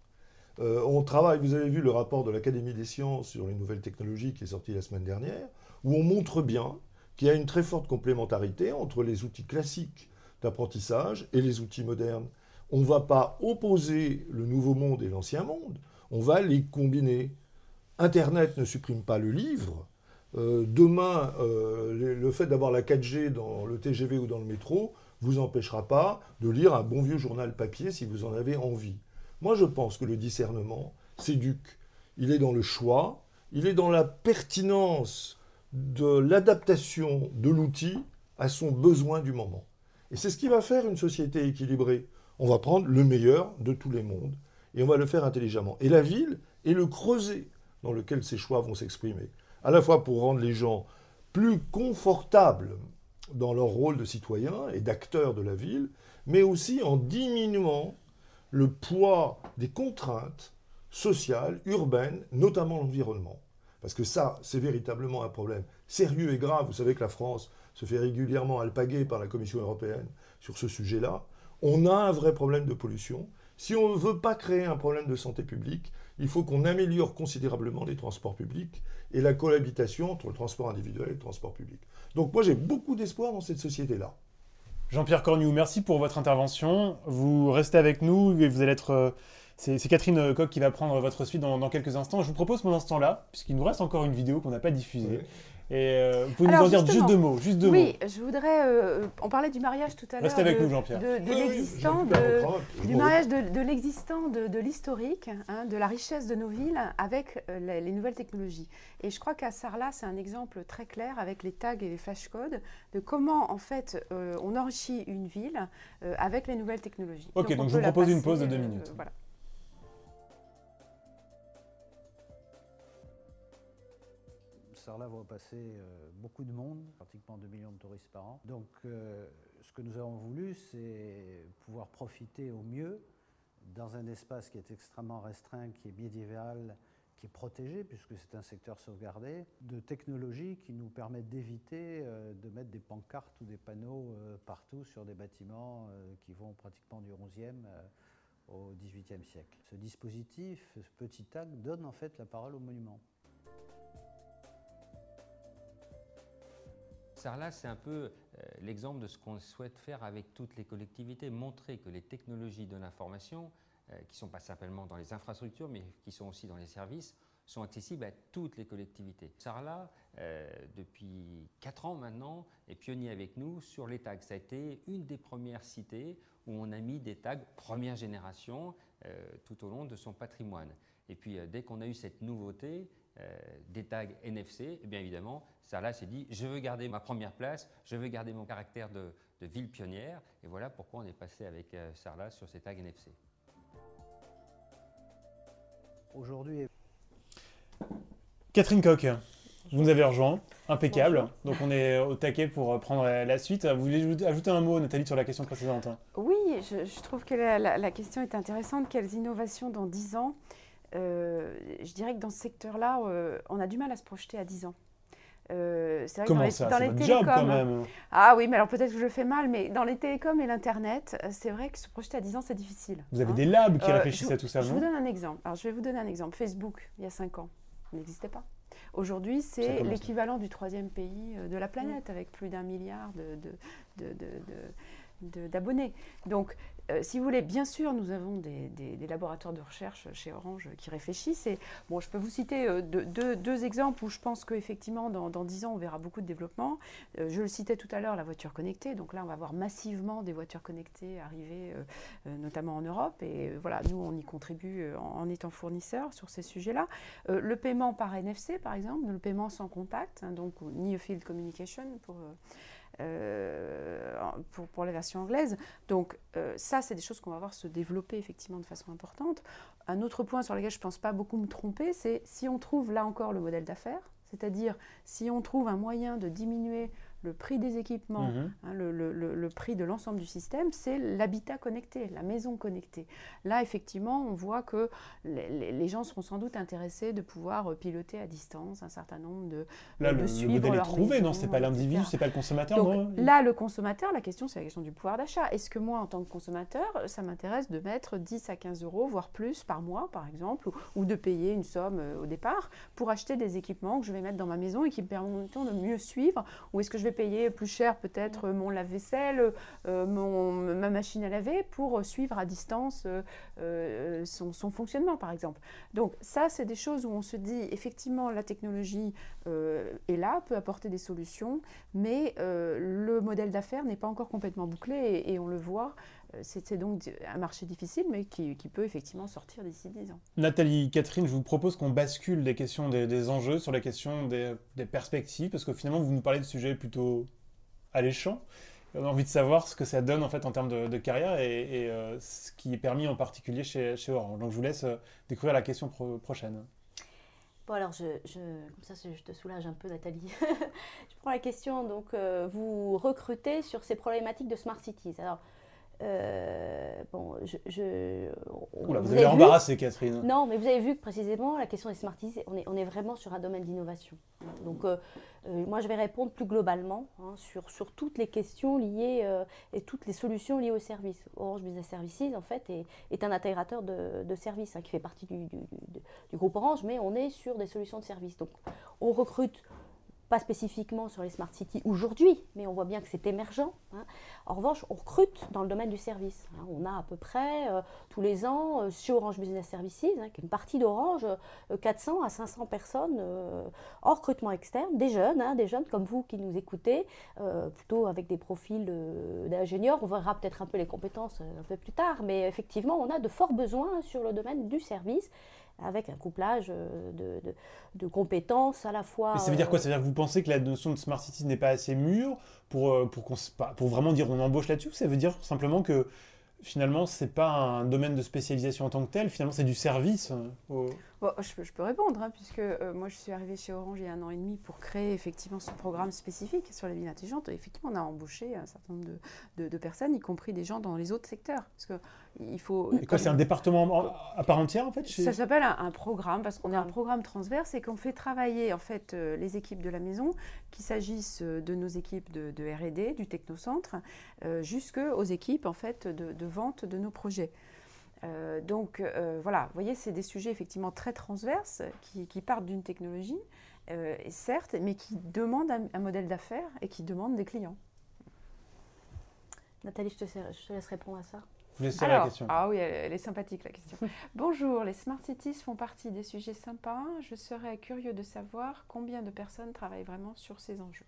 On travaille, vous avez vu le rapport de l'Académie des sciences sur les nouvelles technologies qui est sorti la semaine dernière, où on montre bien qu'il y a une très forte complémentarité entre les outils classiques d'apprentissage et les outils modernes. On ne va pas opposer le nouveau monde et l'ancien monde, on va les combiner. Internet ne supprime pas le livre. Demain, le fait d'avoir la 4G dans le TGV ou dans le métro vous empêchera pas de lire un bon vieux journal papier si vous en avez envie. Moi, je pense que le discernement s'éduque. Il est dans le choix, il est dans la pertinence de l'adaptation de l'outil à son besoin du moment. Et c'est ce qui va faire une société équilibrée. On va prendre le meilleur de tous les mondes et on va le faire intelligemment. Et la ville est le creuset dans lequel ces choix vont s'exprimer. À la fois pour rendre les gens plus confortables dans leur rôle de citoyens et d'acteurs de la ville, mais aussi en diminuant le poids des contraintes sociales, urbaines, notamment l'environnement. Parce que ça, c'est véritablement un problème sérieux et grave. Vous savez que la France se fait régulièrement alpaguer par la Commission européenne sur ce sujet-là. On a un vrai problème de pollution. Si on ne veut pas créer un problème de santé publique, il faut qu'on améliore considérablement les transports publics et la cohabitation entre le transport individuel et le transport public. Donc moi j'ai beaucoup d'espoir dans cette société-là. Jean-Pierre Cornu, merci pour votre intervention. Vous restez avec nous et vous allez être... c'est Catherine Coq qui va prendre votre suite dans quelques instants. Je vous propose pendant ce temps-là, puisqu'il nous reste encore une vidéo qu'on n'a pas diffusée. Ouais. Et vous pouvez nous Alors, en dire justement, juste deux mots. Oui, je voudrais. On parlait du mariage tout à l'heure. Restez avec nous, Jean-Pierre. De Oui, l'existant, j'ai un peu du mariage de l'existant, de l'historique, hein, de la richesse de nos villes avec les nouvelles technologies. Et je crois qu'à Sarlat, c'est un exemple très clair avec les tags et les flashcodes de comment, en fait, on enrichit une ville avec les nouvelles technologies. Ok, donc on je peut vous la propose une passer, pause de 2 minutes. Voilà. Sarlat voit passer beaucoup de monde, pratiquement 2 millions de touristes par an. Donc ce que nous avons voulu, c'est pouvoir profiter au mieux dans un espace qui est extrêmement restreint, qui est médiéval, qui est protégé, puisque c'est un secteur sauvegardé, de technologies qui nous permettent d'éviter de mettre des pancartes ou des panneaux partout sur des bâtiments qui vont pratiquement du XIe au XVIIIe siècle. Ce dispositif, ce petit tag, donne en fait la parole au monument. Sarlat, c'est un peu l'exemple de ce qu'on souhaite faire avec toutes les collectivités, montrer que les technologies de l'information, qui ne sont pas simplement dans les infrastructures, mais qui sont aussi dans les services, sont accessibles à toutes les collectivités. Sarlat, depuis 4 ans maintenant, est pionnier avec nous sur les tags. Ça a été une des premières cités où on a mis des tags première génération tout au long de son patrimoine. Et puis, dès qu'on a eu cette nouveauté, des tags NFC, et bien évidemment, Sarlat s'est dit, je veux garder ma première place, je veux garder mon caractère de ville pionnière, et voilà pourquoi on est passé avec Sarlat sur ces tags NFC. Aujourd'hui, Catherine Coq, vous nous avez rejoint, impeccable. Bonjour. Donc on est au taquet pour prendre la suite. Vous voulez ajouter un mot, Nathalie, sur la question précédente? Oui, je trouve que la question est intéressante. Quelles innovations dans 10 ans? Je dirais que dans ce secteur-là, on a du mal à se projeter à 10 ans. C'est vrai Comment que ça? dans C'est les votre job quand télécoms, même. ah oui, mais alors peut-être que je le fais mal, mais dans les télécoms et l'Internet, c'est vrai que se projeter à 10 ans, c'est difficile. Vous avez hein. des labs qui Euh, réfléchissent je- à tout ça, Je non? vous donne un exemple. Alors, je vais vous donner un exemple. Facebook, il y a 5 ans, n'existait pas. Aujourd'hui, Ça c'est commence, l'équivalent du 3e pays de la planète, avec plus d'1 milliard d'abonnés. Donc, si vous voulez, bien sûr, nous avons des laboratoires de recherche chez Orange qui réfléchissent. Et, bon, je peux vous citer deux exemples où je pense qu'effectivement, dans 10 ans, on verra beaucoup de développement. Je le citais tout à l'heure, la voiture connectée. Donc là, on va voir massivement des voitures connectées arriver, notamment en Europe. Et voilà, nous, on y contribue en étant fournisseur sur ces sujets-là. Le paiement par NFC, par exemple, le paiement sans contact, hein, donc Near Field Communication pour la version anglaise. Donc ça, c'est des choses qu'on va voir se développer effectivement de façon importante. Un autre point sur lequel je ne pense pas beaucoup me tromper, c'est si on trouve là encore le modèle d'affaires, c'est-à-dire si on trouve un moyen de diminuer le prix des équipements, hein, le prix de l'ensemble du système, c'est l'habitat connecté, la maison connectée. Là, effectivement, on voit que les gens seront sans doute intéressés de pouvoir piloter à distance un certain nombre de Là, le suivre modèle est leur trouvé, non? maison, C'est pas l'individu, etc. c'est pas le consommateur, Donc non? là, le consommateur, la question, c'est la question du pouvoir d'achat. Est-ce que moi, en tant que consommateur, ça m'intéresse de mettre 10 à 15 euros, voire plus par mois, par exemple, ou de payer une somme au départ pour acheter des équipements que je vais mettre dans ma maison et qui me permettront de mieux suivre? Ou est-ce que je vais payer plus cher peut-être mon lave-vaisselle, ma machine à laver pour suivre à distance son fonctionnement, par exemple? Donc ça, c'est des choses où on se dit, effectivement, la technologie est là, peut apporter des solutions, mais le modèle d'affaires n'est pas encore complètement bouclé et on le voit. C'est donc un marché difficile, mais qui peut effectivement sortir d'ici 10 ans. Nathalie, Catherine, je vous propose qu'on bascule des questions des enjeux sur la question des perspectives, parce que finalement, vous nous parlez de sujets plutôt alléchants. On a envie de savoir ce que ça donne en fait en termes de carrière et ce qui est permis en particulier chez Orange. Donc je vous laisse découvrir la question prochaine. Bon alors, comme ça je te soulage un peu, Nathalie. Je prends la question, donc vous recrutez sur ces problématiques de Smart Cities. Alors, bon, Oula, vous vous avez avez vu- embarrassé, Catherine. Non, mais vous avez vu que précisément, la question des smart cities, on est vraiment sur un domaine d'innovation. Donc, moi, je vais répondre plus globalement sur toutes les questions liées et toutes les solutions liées aux services. Orange Business Services, en fait, est un intégrateur de services qui fait partie du groupe Orange, mais on est sur des solutions de services. Donc, on recrute pas spécifiquement sur les smart cities aujourd'hui, mais on voit bien que c'est émergent. En revanche, on recrute dans le domaine du service. On a à peu près tous les ans chez Orange Business Services, qui est une partie d'Orange, 400 à 500 personnes en recrutement externe, des jeunes comme vous qui nous écoutez, plutôt avec des profils d'ingénieurs. On verra peut-être un peu les compétences un peu plus tard, mais effectivement, on a de forts besoins sur le domaine du service, avec un couplage de compétences à la fois... Mais ça veut dire quoi? Ça veut dire que vous pensez que la notion de Smart City n'est pas assez mûre pour vraiment dire on embauche là-dessus? Ça veut dire simplement que finalement, c'est pas un domaine de spécialisation en tant que tel, finalement, c'est du service. Bon, je peux répondre, puisque moi je suis arrivée chez Orange il y a 1 an et demi pour créer effectivement ce programme spécifique sur les villes intelligentes. Et effectivement, on a embauché un certain nombre de personnes, y compris des gens dans les autres secteurs. Parce que il faut. Et quoi, c'est un département à part entière en fait Ça s'appelle un programme, parce qu'on est un programme transverse et qu'on fait travailler en fait les équipes de la maison, qu'il s'agisse de nos équipes de R&D, du technocentre, jusqu'aux équipes en fait de vente de nos projets. Donc voilà, vous voyez, c'est des sujets effectivement très transverses qui partent d'une technologie, certes, mais qui demandent un modèle d'affaires et qui demandent des clients. Nathalie, je te laisse répondre à ça. Alors, la question. Ah oui, elle est sympathique la question. Bonjour, les Smart Cities font partie des sujets sympas. Je serais curieux de savoir combien de personnes travaillent vraiment sur ces enjeux.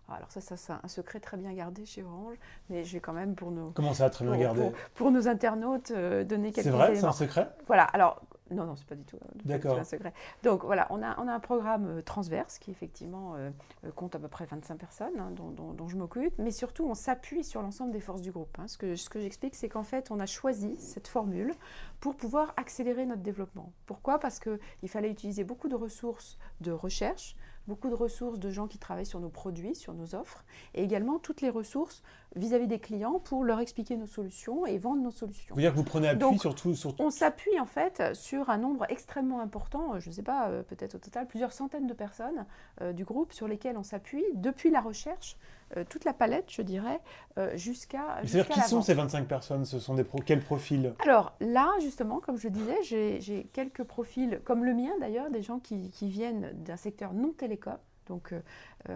Alors ça c'est un secret très bien gardé chez Orange, mais je vais quand même pour nos... Comment ça, très bien gardé? Pour nos internautes, donner quelques éléments. C'est vrai, c'est un secret? Voilà, alors... Non, c'est pas du tout un secret. Donc voilà, on a un programme transverse qui effectivement compte à peu près 25 personnes dont je m'occupe, mais surtout on s'appuie sur l'ensemble des forces du groupe. Ce que j'explique, c'est qu'en fait on a choisi cette formule pour pouvoir accélérer notre développement. Pourquoi? Parce qu'il fallait utiliser beaucoup de ressources de recherche, beaucoup de ressources de gens qui travaillent sur nos produits, sur nos offres, et également toutes les ressources vis-à-vis des clients pour leur expliquer nos solutions et vendre nos solutions. Vous dire que vous prenez appui Donc, sur tout. On s'appuie en fait sur un nombre extrêmement important, je ne sais pas, peut-être au total plusieurs centaines de personnes du groupe sur lesquelles on s'appuie depuis la recherche, toute la palette, je dirais, jusqu'à la C'est-à-dire, qui sont vente. ces 25 personnes? Ce sont quels profils? Alors là, justement, comme je le disais, j'ai quelques profils, comme le mien d'ailleurs, des gens qui viennent d'un secteur non télécom. Donc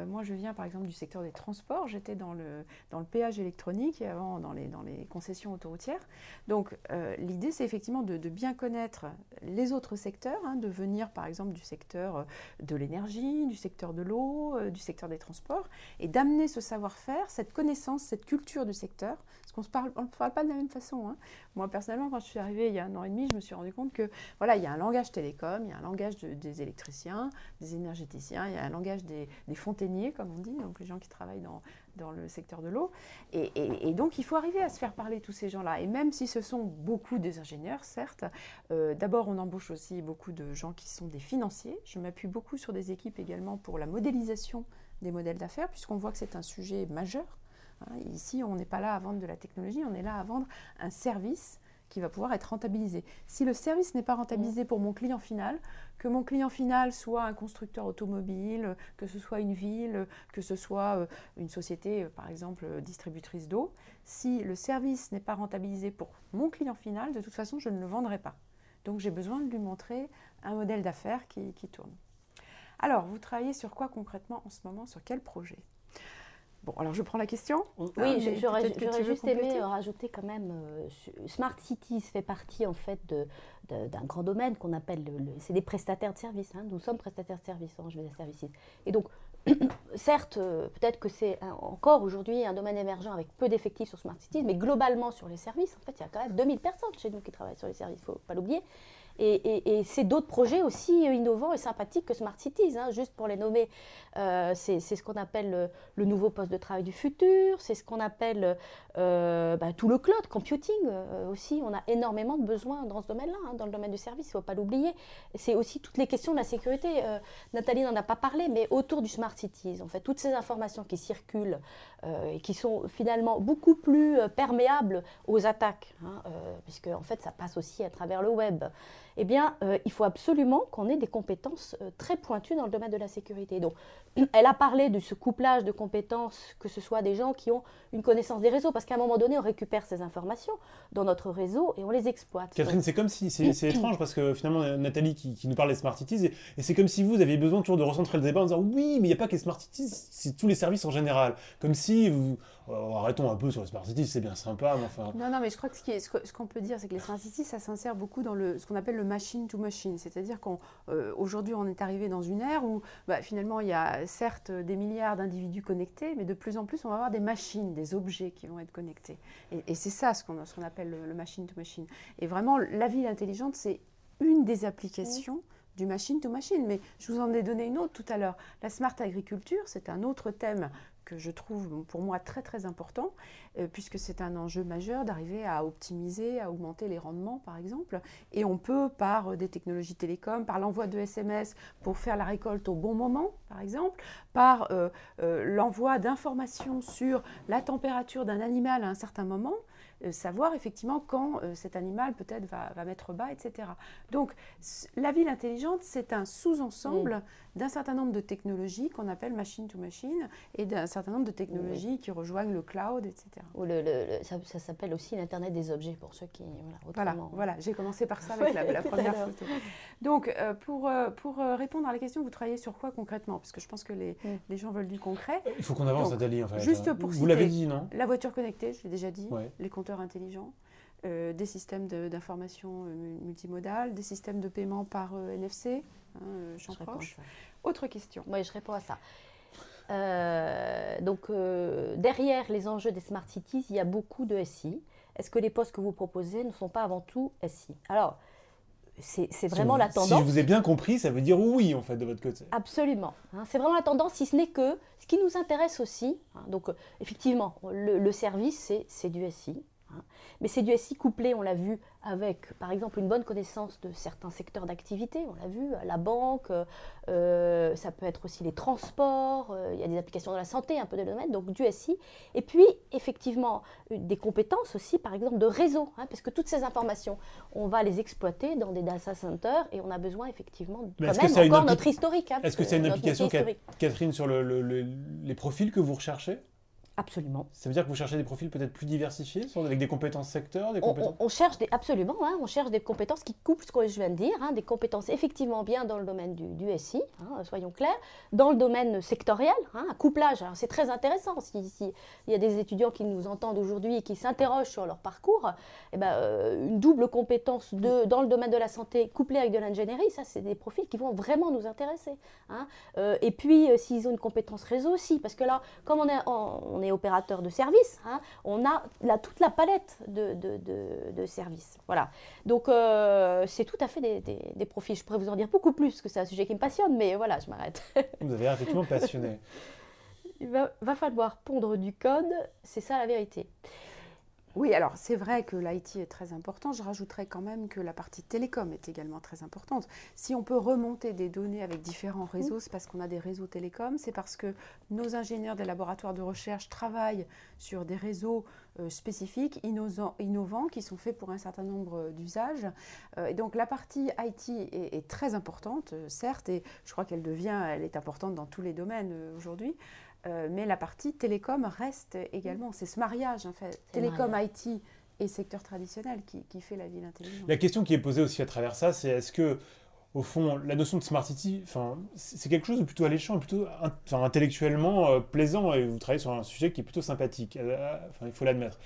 moi, je viens par exemple du secteur des transports. J'étais dans le péage électronique et avant dans les concessions autoroutières. Donc l'idée, c'est effectivement de bien connaître les autres secteurs, de venir par exemple du secteur de l'énergie, du secteur de l'eau, du secteur des transports, et d'amener ce savoir-faire, cette connaissance, cette culture du secteur. Parce qu'on ne parle pas de la même façon. Moi, personnellement, quand je suis arrivée il y a 1 an et demi, je me suis rendu compte que voilà, il y a un langage télécom, il y a un langage des électriciens, des énergéticiens, il y a un langage des fontainiers, comme on dit, donc les gens qui travaillent dans le secteur de l'eau. Et donc, il faut arriver à se faire parler tous ces gens-là. Et même si ce sont beaucoup des ingénieurs, certes, d'abord, on embauche aussi beaucoup de gens qui sont des financiers. Je m'appuie beaucoup sur des équipes également pour la modélisation des modèles d'affaires, puisqu'on voit que c'est un sujet majeur. Ici, on n'est pas là à vendre de la technologie, on est là à vendre un service qui va pouvoir être rentabilisé. Si le service n'est pas rentabilisé pour mon client final, que mon client final soit un constructeur automobile, que ce soit une ville, que ce soit une société, par exemple, distributrice d'eau, si le service n'est pas rentabilisé pour mon client final, de toute façon, je ne le vendrai pas. Donc, j'ai besoin de lui montrer un modèle d'affaires qui tourne. Alors, vous travaillez sur quoi concrètement en ce moment? Sur quel projet? Bon, alors je prends la question. Oui, j'aurais juste aimé rajouter quand même, Smart Cities fait partie en fait d'un grand domaine qu'on appelle, c'est des prestataires de services. Nous sommes prestataires de services, Orange Business Services. Et donc, certes, peut-être que c'est encore aujourd'hui un domaine émergent avec peu d'effectifs sur Smart Cities, mais globalement sur les services, en fait, il y a quand même 2000 personnes chez nous qui travaillent sur les services, il ne faut pas l'oublier. Et c'est d'autres projets aussi innovants et sympathiques que Smart Cities, hein, juste pour les nommer. C'est ce qu'on appelle le nouveau poste de travail du futur, c'est ce qu'on appelle tout le cloud computing aussi. On a énormément de besoins dans ce domaine-là, hein, dans le domaine du service, il ne faut pas l'oublier. C'est aussi toutes les questions de la sécurité. Nathalie n'en a pas parlé, mais autour du Smart Cities, en fait, toutes ces informations qui circulent et qui sont finalement beaucoup plus perméables aux attaques, hein, puisque en fait, ça passe aussi à travers le web. Eh bien, il faut absolument qu'on ait des compétences très pointues dans le domaine de la sécurité. Donc, elle a parlé de ce couplage de compétences, que ce soit des gens qui ont une connaissance des réseaux, parce qu'à un moment donné, on récupère ces informations dans notre réseau et on les exploite. Catherine, c'est comme si, c'est étrange, parce que finalement, Nathalie qui nous parle des Smart Cities, et c'est comme si vous aviez besoin toujours de recentrer le débat en disant oui, mais il n'y a pas que les Smart Cities, c'est tous les services en général. Comme si, arrêtons un peu sur les Smart Cities, c'est bien sympa, mais enfin... Non, mais je crois que ce qu'on peut dire, c'est que les Smart Cities, ça s'insère beaucoup dans ce qu'on appelle le machine to machine. C'est-à-dire qu'aujourd'hui, on est arrivé dans une ère où finalement, il y a certes des milliards d'individus connectés, mais de plus en plus, on va avoir des machines, des objets qui vont être connectés. Et c'est ça ce qu'on appelle le machine to machine. Et vraiment, la ville intelligente, c'est une des applications du machine to machine. Mais je vous en ai donné une autre tout à l'heure. La smart agriculture, c'est un autre thème que je trouve pour moi très très important, puisque c'est un enjeu majeur d'arriver à optimiser, à augmenter les rendements par exemple. Et on peut par des technologies télécom, par l'envoi de SMS pour faire la récolte au bon moment par exemple, par l'envoi d'informations sur la température d'un animal à un certain moment, savoir effectivement quand cet animal peut-être va mettre bas, etc. Donc la ville intelligente, c'est un sous-ensemble d'un certain nombre de technologies qu'on appelle machine to machine et d'un certain nombre de technologies qui rejoignent le cloud, etc. Ou ça s'appelle aussi l'Internet des objets pour ceux qui... Voilà, j'ai commencé par ça avec la première photo. Donc pour répondre à la question, vous travaillez sur quoi concrètement? Parce que je pense que les gens veulent du concret. Il faut qu'on avance, Nathalie, en fait. Juste pour vous l'avez dit, non? La voiture connectée, je l'ai déjà dit, les compteurs intelligents, des systèmes d'information multimodales, des systèmes de paiement par NFC, champ proche. Autre question. Oui, je réponds à ça. Derrière les enjeux des Smart Cities, il y a beaucoup de SI. Est-ce que les postes que vous proposez ne sont pas avant tout SI? Alors, c'est vraiment la tendance. Si je vous ai bien compris, ça veut dire oui, en fait, de votre côté. Absolument. C'est vraiment la tendance, si ce n'est que ce qui nous intéresse aussi. Donc, effectivement, le service, c'est du SI. Mais c'est du SI couplé, on l'a vu, avec, par exemple, une bonne connaissance de certains secteurs d'activité. On l'a vu, la banque, ça peut être aussi les transports, il y a des applications dans la santé, un peu de domaine, donc du SI. Et puis, effectivement, des compétences aussi, par exemple, de réseau, parce que toutes ces informations, on va les exploiter dans des data centers et on a besoin, effectivement, encore notre historique. Est-ce que c'est une application, Catherine, sur les profils que vous recherchez? Absolument. Ça veut dire que vous cherchez des profils peut-être plus diversifiés, avec des compétences secteurs, on cherche absolument, on cherche des compétences qui couplent ce que je viens de dire, des compétences effectivement bien dans le domaine du SI, soyons clairs, dans le domaine sectoriel, un couplage. Alors c'est très intéressant, s'il y a des étudiants qui nous entendent aujourd'hui et qui s'interrogent sur leur parcours, une double compétence dans le domaine de la santé couplée avec de l'ingénierie, ça c'est des profils qui vont vraiment nous intéresser. Et puis s'ils ont une compétence réseau aussi, parce que là, comme on est opérateur de services, on a toute la palette de services. Voilà. Donc, c'est tout à fait des profils. Je pourrais vous en dire beaucoup plus, parce que c'est un sujet qui me passionne, mais voilà, je m'arrête. Vous avez effectivement passionné. Il va falloir pondre du code, c'est ça la vérité. Oui, alors c'est vrai que l'IT est très important. Je rajouterais quand même que la partie télécom est également très importante. Si on peut remonter des données avec différents réseaux, c'est parce qu'on a des réseaux télécoms, c'est parce que nos ingénieurs des laboratoires de recherche travaillent sur des réseaux spécifiques, innovants, qui sont faits pour un certain nombre d'usages. Et donc la partie IT est très importante, certes, et je crois elle est importante dans tous les domaines aujourd'hui. Mais la partie télécom reste également, c'est ce mariage en fait, télécom, IT et secteur traditionnel qui fait la ville intelligente. La question qui est posée aussi à travers ça, c'est est-ce que, au fond, la notion de Smart City, c'est quelque chose de plutôt alléchant, plutôt intellectuellement plaisant, et vous travaillez sur un sujet qui est plutôt sympathique, il faut l'admettre.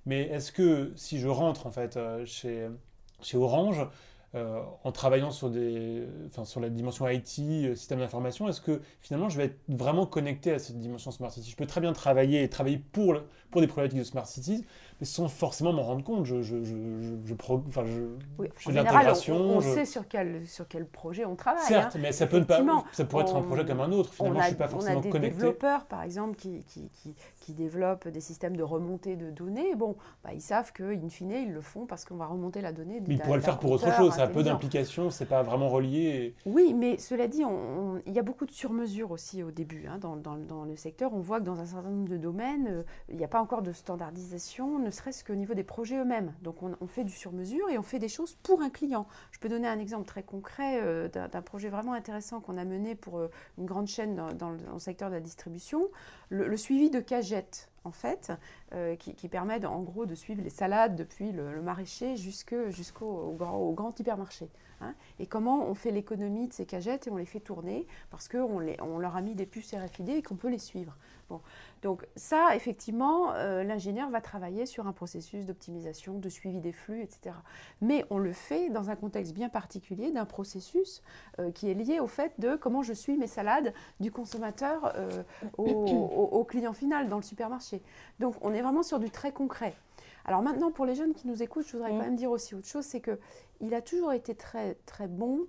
Mais est-ce que si je rentre en fait chez Orange, en travaillant sur la dimension IT, système d'information, est-ce que finalement je vais être vraiment connecté à cette dimension Smart City? Je peux très bien travailler pour pour des problématiques de Smart Cities, mais sans forcément m'en rendre compte. Je fais de l'intégration. On sait sur quel projet on travaille. Certes, mais ça pourrait être un projet comme un autre. Finalement, je ne suis pas forcément connecté. On a des développeurs, par exemple, qui développent des systèmes de remontée de données. Bon, ils savent qu'in fine, ils le font parce qu'on va remonter la donnée. Mais ils pourraient le faire pour autre chose. Ça a peu d'implications, c'est pas vraiment relié. Oui, mais cela dit, il y a beaucoup de sur-mesure aussi au début. Dans le secteur, on voit que dans un certain nombre de domaines, il n'y a pas encore de standardisation, ne serait-ce qu'au niveau des projets eux-mêmes. Donc on fait du sur-mesure et on fait des choses pour un client. Je peux donner un exemple très concret d'un projet vraiment intéressant qu'on a mené pour une grande chaîne dans le secteur de la distribution, le suivi de cagettes. En fait, qui permet en gros de suivre les salades depuis le maraîcher jusqu'au grand hypermarché. Et comment on fait l'économie de ces cagettes et on les fait tourner parce qu'on leur a mis des puces RFID et qu'on peut les suivre. Bon. Donc ça, effectivement, l'ingénieur va travailler sur un processus d'optimisation, de suivi des flux, etc. Mais on le fait dans un contexte bien particulier d'un processus qui est lié au fait de comment je suis mes salades du consommateur au client final dans le supermarché. Donc on est vraiment sur du très concret. Alors maintenant, pour les jeunes qui nous écoutent, je voudrais quand même dire aussi autre chose, c'est qu'il a toujours été très, très bon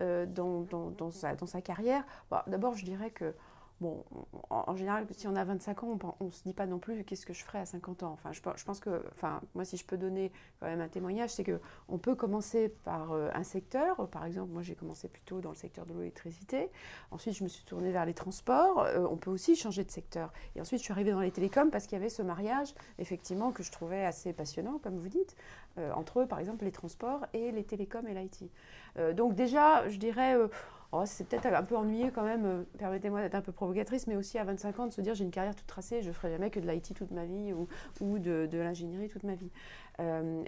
dans sa carrière. Bon, d'abord, je dirais que bon, en général, si on a 25 ans, on ne se dit pas non plus qu'est-ce que je ferai à 50 ans. Enfin, je pense que, moi, si je peux donner quand même un témoignage, c'est qu'on peut commencer par un secteur. Par exemple, moi, j'ai commencé plutôt dans le secteur de l'électricité. Ensuite, je me suis tournée vers les transports. On peut aussi changer de secteur. Et ensuite, je suis arrivée dans les télécoms parce qu'il y avait ce mariage, effectivement, que je trouvais assez passionnant, comme vous dites, entre, par exemple, les transports et les télécoms et l'IT. Donc déjà, je dirais... c'est peut-être un peu ennuyé quand même, permettez-moi d'être un peu provocatrice, mais aussi à 25 ans de se dire j'ai une carrière toute tracée, je ne ferai jamais que de l'IT toute ma vie ou de l'ingénierie toute ma vie.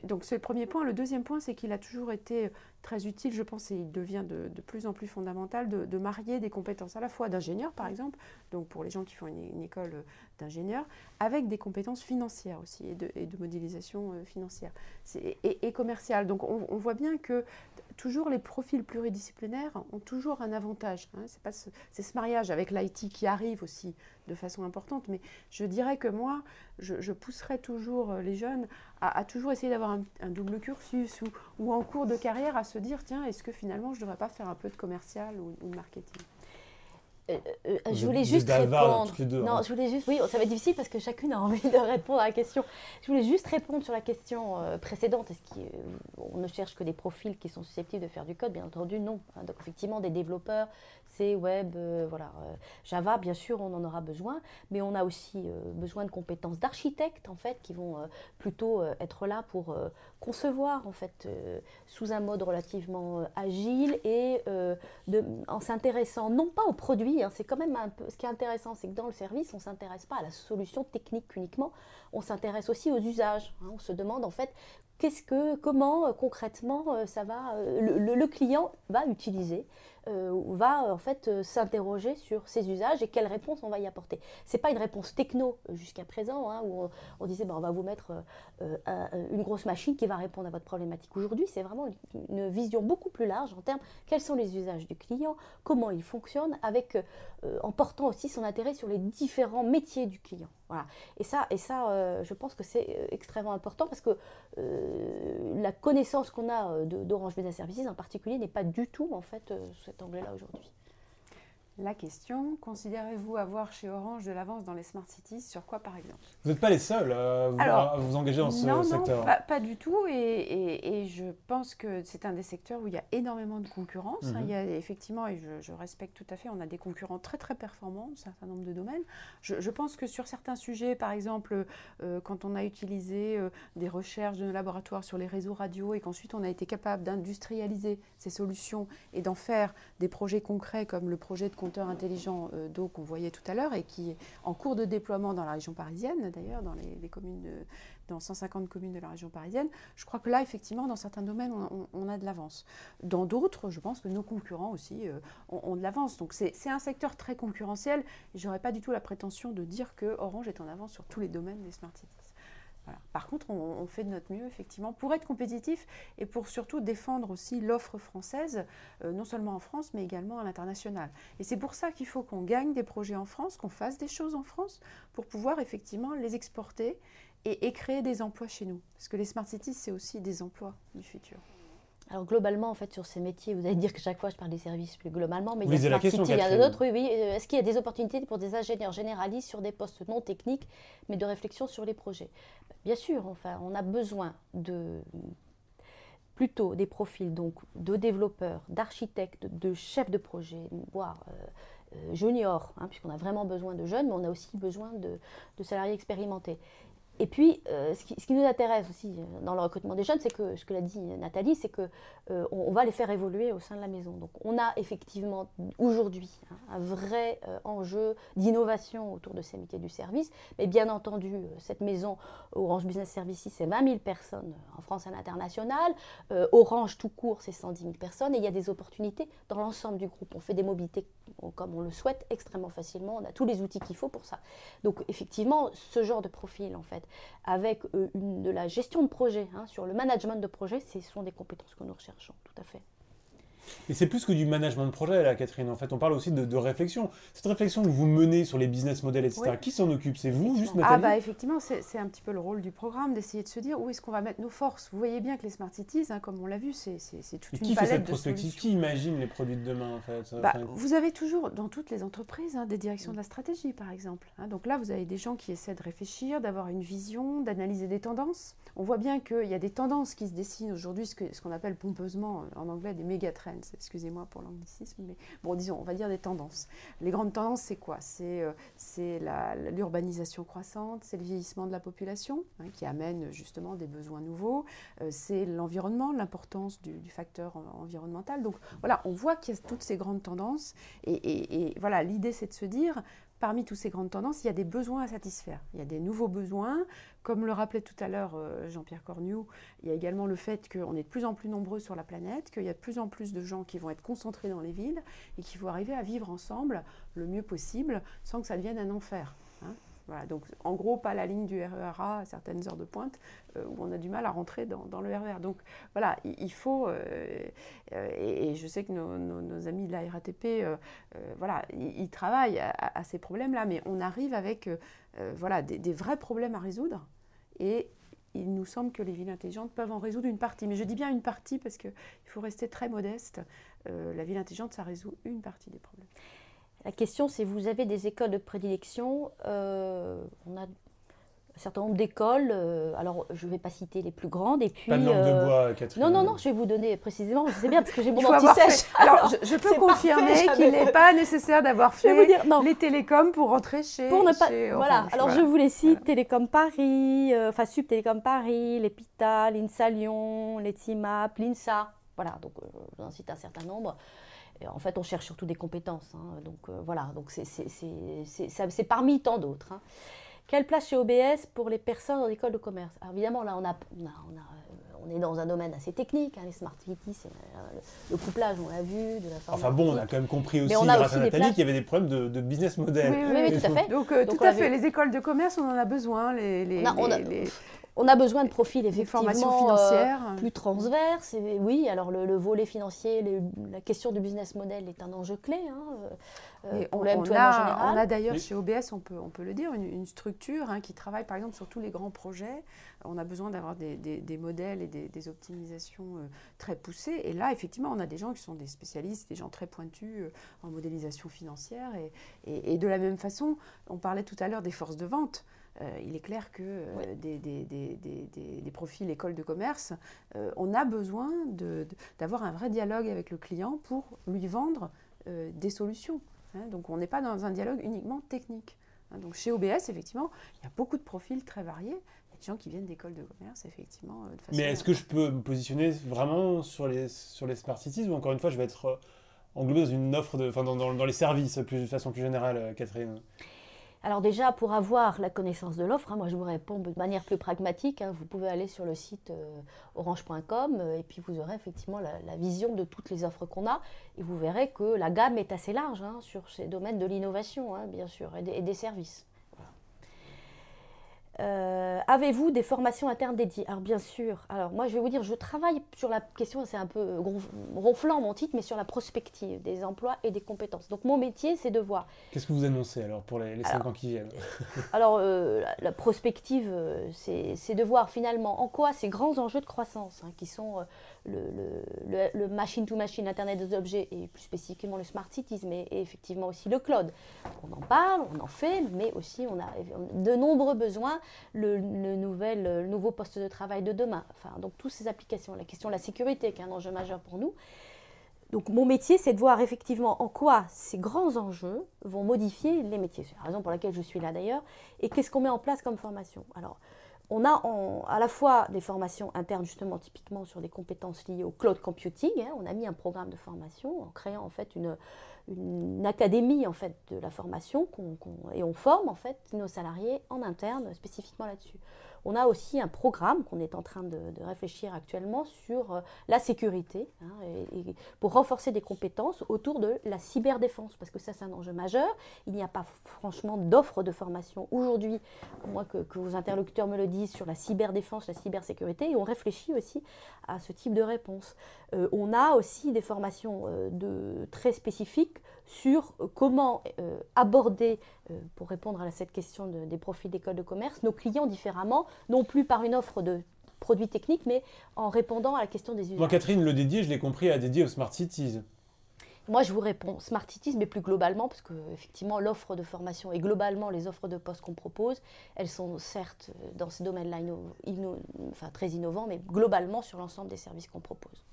Donc c'est le premier point. Le deuxième point, c'est qu'il a toujours été très utile, je pense, et il devient de plus en plus fondamental de marier des compétences à la fois d'ingénieur, par exemple, donc pour les gens qui font une école d'ingénieur, avec des compétences financières aussi et de modélisation financière et commerciale. Donc on voit bien que toujours les profils pluridisciplinaires ont toujours un avantage. C'est ce mariage avec l'IT qui arrive aussi de façon importante, mais je dirais que moi, je pousserais toujours les jeunes à toujours essayer d'avoir un double cursus ou en cours de carrière à se dire, tiens, est-ce que finalement je ne devrais pas faire un peu de commercial ou de marketing ? Je voulais juste répondre. Non, je voulais juste. Oui, ça va être difficile parce que chacune a envie de répondre à la question. Je voulais juste répondre sur la question précédente. On ne cherche que des profils qui sont susceptibles de faire du code ? Bien entendu, non. Donc effectivement, des développeurs, C, web, Java, bien sûr, on en aura besoin, mais on a aussi besoin de compétences d'architectes en fait, qui vont plutôt être là pour concevoir en fait sous un mode relativement agile et en s'intéressant non pas aux produits. C'est quand même un peu ce qui est intéressant, c'est que dans le service, on ne s'intéresse pas à la solution technique uniquement, on s'intéresse aussi aux usages. On se demande en fait comment concrètement le client va utiliser, va en fait s'interroger sur ses usages et quelle réponse on va y apporter. C'est pas une réponse techno jusqu'à présent où on disait on va vous mettre une grosse machine qui va répondre à votre problématique. Aujourd'hui, c'est vraiment une vision beaucoup plus large en termes quels sont les usages du client, comment il fonctionne, en portant aussi son intérêt sur les différents métiers du client. Voilà. Et ça, je pense que c'est extrêmement important parce que la connaissance qu'on a d'Orange Business Services en particulier n'est pas du tout en fait cet angle-là aujourd'hui. La question, considérez-vous avoir chez Orange de l'avance dans les Smart Cities, sur quoi par exemple ? Vous n'êtes pas les seuls à vous engager dans ce secteur. Non, pas du tout. Et je pense que c'est un des secteurs où il y a énormément de concurrence. Il y a effectivement, et je respecte tout à fait, on a des concurrents très très performants dans un certain nombre de domaines. Je pense que sur certains sujets, par exemple, quand on a utilisé des recherches de nos laboratoires sur les réseaux radio et qu'ensuite on a été capable d'industrialiser ces solutions et d'en faire des projets concrets comme le projet de compteur intelligent d'eau qu'on voyait tout à l'heure et qui est en cours de déploiement dans la région parisienne, d'ailleurs, dans les communes dans 150 communes de la région parisienne. Je crois que là, effectivement, dans certains domaines, on a de l'avance. Dans d'autres, je pense que nos concurrents aussi ont de l'avance. Donc c'est un secteur très concurrentiel et je n'aurais pas du tout la prétention de dire que Orange est en avance sur tous les domaines des Smart Cities. Voilà. Par contre, on fait de notre mieux, effectivement, pour être compétitif et pour surtout défendre aussi l'offre française, non seulement en France, mais également à l'international. Et c'est pour ça qu'il faut qu'on gagne des projets en France, qu'on fasse des choses en France, pour pouvoir effectivement les exporter et créer des emplois chez nous. Parce que les Smart Cities, c'est aussi des emplois du futur. Alors globalement, en fait, sur ces métiers, vous allez dire que chaque fois je parle des services plus globalement, mais Vous il y a lisez la Smart question, City, il y en a Catherine. d'autres, oui. Est-ce qu'il y a des opportunités pour des ingénieurs généralistes sur des postes non techniques, mais de réflexion sur les projets? Bien sûr, enfin, on a besoin plutôt des profils donc, de développeurs, d'architectes, de chefs de projet, voire juniors, hein, puisqu'on a vraiment besoin de jeunes, mais on a aussi besoin de salariés expérimentés. Et puis, ce qui nous intéresse aussi dans le recrutement des jeunes, c'est que, ce que l'a dit Nathalie, c'est qu'on va les faire évoluer au sein de la maison. Donc, on a effectivement aujourd'hui un vrai enjeu d'innovation autour de ces métiers du service. Mais bien entendu, cette maison Orange Business Services, c'est 20 000 personnes en France et à l'international. Orange tout court, c'est 110 000 personnes. Et il y a des opportunités dans l'ensemble du groupe. On fait des mobilités comme on le souhaite extrêmement facilement. On a tous les outils qu'il faut pour ça. Donc, effectivement, ce genre de profil, en fait, avec de la gestion de projet, sur le management de projet, ce sont des compétences que nous recherchons, tout à fait. Et c'est plus que du management de projet, là, Catherine. En fait, on parle aussi de réflexion. Cette réflexion que vous menez sur les business models, etc., Oui. qui s'en occupe? C'est vous, juste, Ah Nathalie? effectivement, c'est un petit peu le rôle du programme, d'essayer de se dire où est-ce qu'on va mettre nos forces. Vous voyez bien que les Smart Cities, comme on l'a vu, c'est toute Et une qui fait cette palette de prospective? solutions. Qui imagine les produits de demain, en fait? Vous avez toujours, dans toutes les entreprises, des directions de la stratégie, par exemple. Donc là, vous avez des gens qui essaient de réfléchir, d'avoir une vision, d'analyser des tendances. On voit bien qu'il y a des tendances qui se dessinent aujourd'hui, ce qu'on appelle pompeusement en anglais des méga trends. Excusez-moi pour l'anglicisme, mais bon, disons, on va dire des tendances. Les grandes tendances, c'est quoi? C'est l'urbanisation croissante, c'est le vieillissement de la population, qui amène justement des besoins nouveaux, c'est l'environnement, l'importance du facteur environnemental. Donc voilà, on voit qu'il y a toutes ces grandes tendances, et voilà, l'idée c'est de se dire, parmi toutes ces grandes tendances, il y a des besoins à satisfaire. Il y a des nouveaux besoins. Comme le rappelait tout à l'heure Jean-Pierre Cornu, il y a également le fait qu'on est de plus en plus nombreux sur la planète, qu'il y a de plus en plus de gens qui vont être concentrés dans les villes et qui vont arriver à vivre ensemble le mieux possible sans que ça devienne un enfer. Voilà, donc en gros, pas la ligne du RER A à certaines heures de pointe où on a du mal à rentrer dans le RER. Donc voilà, il faut, et je sais que nos amis de la RATP, voilà, ils travaillent à ces problèmes-là, mais on arrive avec voilà, des vrais problèmes à résoudre, et il nous semble que les villes intelligentes peuvent en résoudre une partie. Mais je dis bien une partie parce qu'il faut rester très modeste. La ville intelligente, ça résout une partie des problèmes. La question, c'est vous avez des écoles de prédilection. On a un certain nombre d'écoles. Alors, je ne vais pas citer les plus grandes. Et puis, Pas de langue de bois, Catherine. Non, je vais vous donner précisément. Je sais bien parce que j'ai mon Il faut avoir anti-sèche. fait. Alors, je peux confirmer qu'il n'est pas nécessaire d'avoir Je vais vous fait dire, non. les télécoms pour rentrer chez Pour ne pas, chez voilà. Orange. Alors je vous les cite, Télécom Paris, enfin Sub Télécom Paris, l'EPITA, l'INSA Lyon, l'ETIMAP, l'INSA. Voilà, donc je vous en cite un certain nombre. Et en fait, on cherche surtout des compétences. Donc voilà, donc c'est parmi tant d'autres. Quelle place chez OBS pour les personnes en école de commerce? Alors évidemment, là, on est dans un domaine assez technique. Les Smart Cities, c'est le couplage, on l'a vu, de la formation. Enfin bon, on a quand même compris aussi, on a grâce aussi à des Nathalie, places. qu'il y avait des problèmes de business model. Oui, tout à fait. Donc, Donc, tout on à a fait, vu. les écoles de commerce, on en a besoin. On a besoin de profils Les effectivement formations financières. plus transverses. Et oui, alors le volet financier, la question du business model est un enjeu clé. On pour le M2M en général. a d'ailleurs Oui. chez OBS, on peut le dire, une structure qui travaille par exemple sur tous les grands projets. On a besoin d'avoir des modèles et des optimisations très poussées. Et là, effectivement, on a des gens qui sont des spécialistes, des gens très pointus en modélisation financière. Et de la même façon, on parlait tout à l'heure des forces de vente. Il est clair que des profils école de commerce, on a besoin d'avoir un vrai dialogue avec le client pour lui vendre des solutions. Donc on n'est pas dans un dialogue uniquement technique. Donc chez OBS, effectivement, il y a beaucoup de profils très variés. Il y a des gens qui viennent d'écoles de commerce, effectivement. De façon... Mais est-ce que je peux me positionner vraiment sur les Smart Cities, ou encore une fois, je vais être englobé dans une offre, dans les services de façon plus générale, Catherine? Alors déjà, pour avoir la connaissance de l'offre, moi je vous réponds de manière plus pragmatique. Vous pouvez aller sur le site orange.com et puis vous aurez effectivement la vision de toutes les offres qu'on a. Et vous verrez que la gamme est assez large sur ces domaines de l'innovation, bien sûr, et des services. Avez-vous des formations internes dédiées? Alors bien sûr. Alors moi je vais vous dire, je travaille sur la question, c'est un peu ronflant mon titre, mais sur la prospective des emplois et des compétences. Donc mon métier, c'est de voir. Qu'est-ce que vous annoncez alors pour les 5 ans qui viennent? Alors la prospective, c'est de voir finalement en quoi ces grands enjeux de croissance, qui sont le machine-to-machine, Internet des objets, et plus spécifiquement le Smart Cities, mais et effectivement aussi le cloud. On en parle, on en fait, mais aussi on a de nombreux besoins, le nouveau poste de travail de demain. Enfin, donc toutes ces applications, la question de la sécurité qui est un enjeu majeur pour nous. Donc mon métier, c'est de voir effectivement en quoi ces grands enjeux vont modifier les métiers. C'est la raison pour laquelle je suis là d'ailleurs. Et qu'est-ce qu'on met en place comme formation? Alors, on a à la fois des formations internes, justement, typiquement sur des compétences liées au cloud computing. On a mis un programme de formation en créant en fait une académie en fait de la formation et on forme en fait nos salariés en interne spécifiquement là-dessus. On a aussi un programme qu'on est en train de réfléchir actuellement sur la sécurité et pour renforcer des compétences autour de la cyberdéfense, parce que ça c'est un enjeu majeur. Il n'y a pas franchement d'offre de formation aujourd'hui, à moins que vos interlocuteurs me le disent, sur la cyberdéfense, la cybersécurité, et on réfléchit aussi à ce type de réponse. On a aussi des formations très spécifiques sur comment aborder, pour répondre à cette question des profils d'école de commerce, nos clients différemment, non plus par une offre de produits techniques, mais en répondant à la question des usages. Moi, Catherine, le dédié, je l'ai compris, à dédié aux Smart Cities. Moi, je vous réponds Smart Cities, mais plus globalement, parce que effectivement, l'offre de formation et globalement les offres de poste qu'on propose, elles sont certes dans ces domaines-là très innovants, mais globalement sur l'ensemble des services qu'on propose.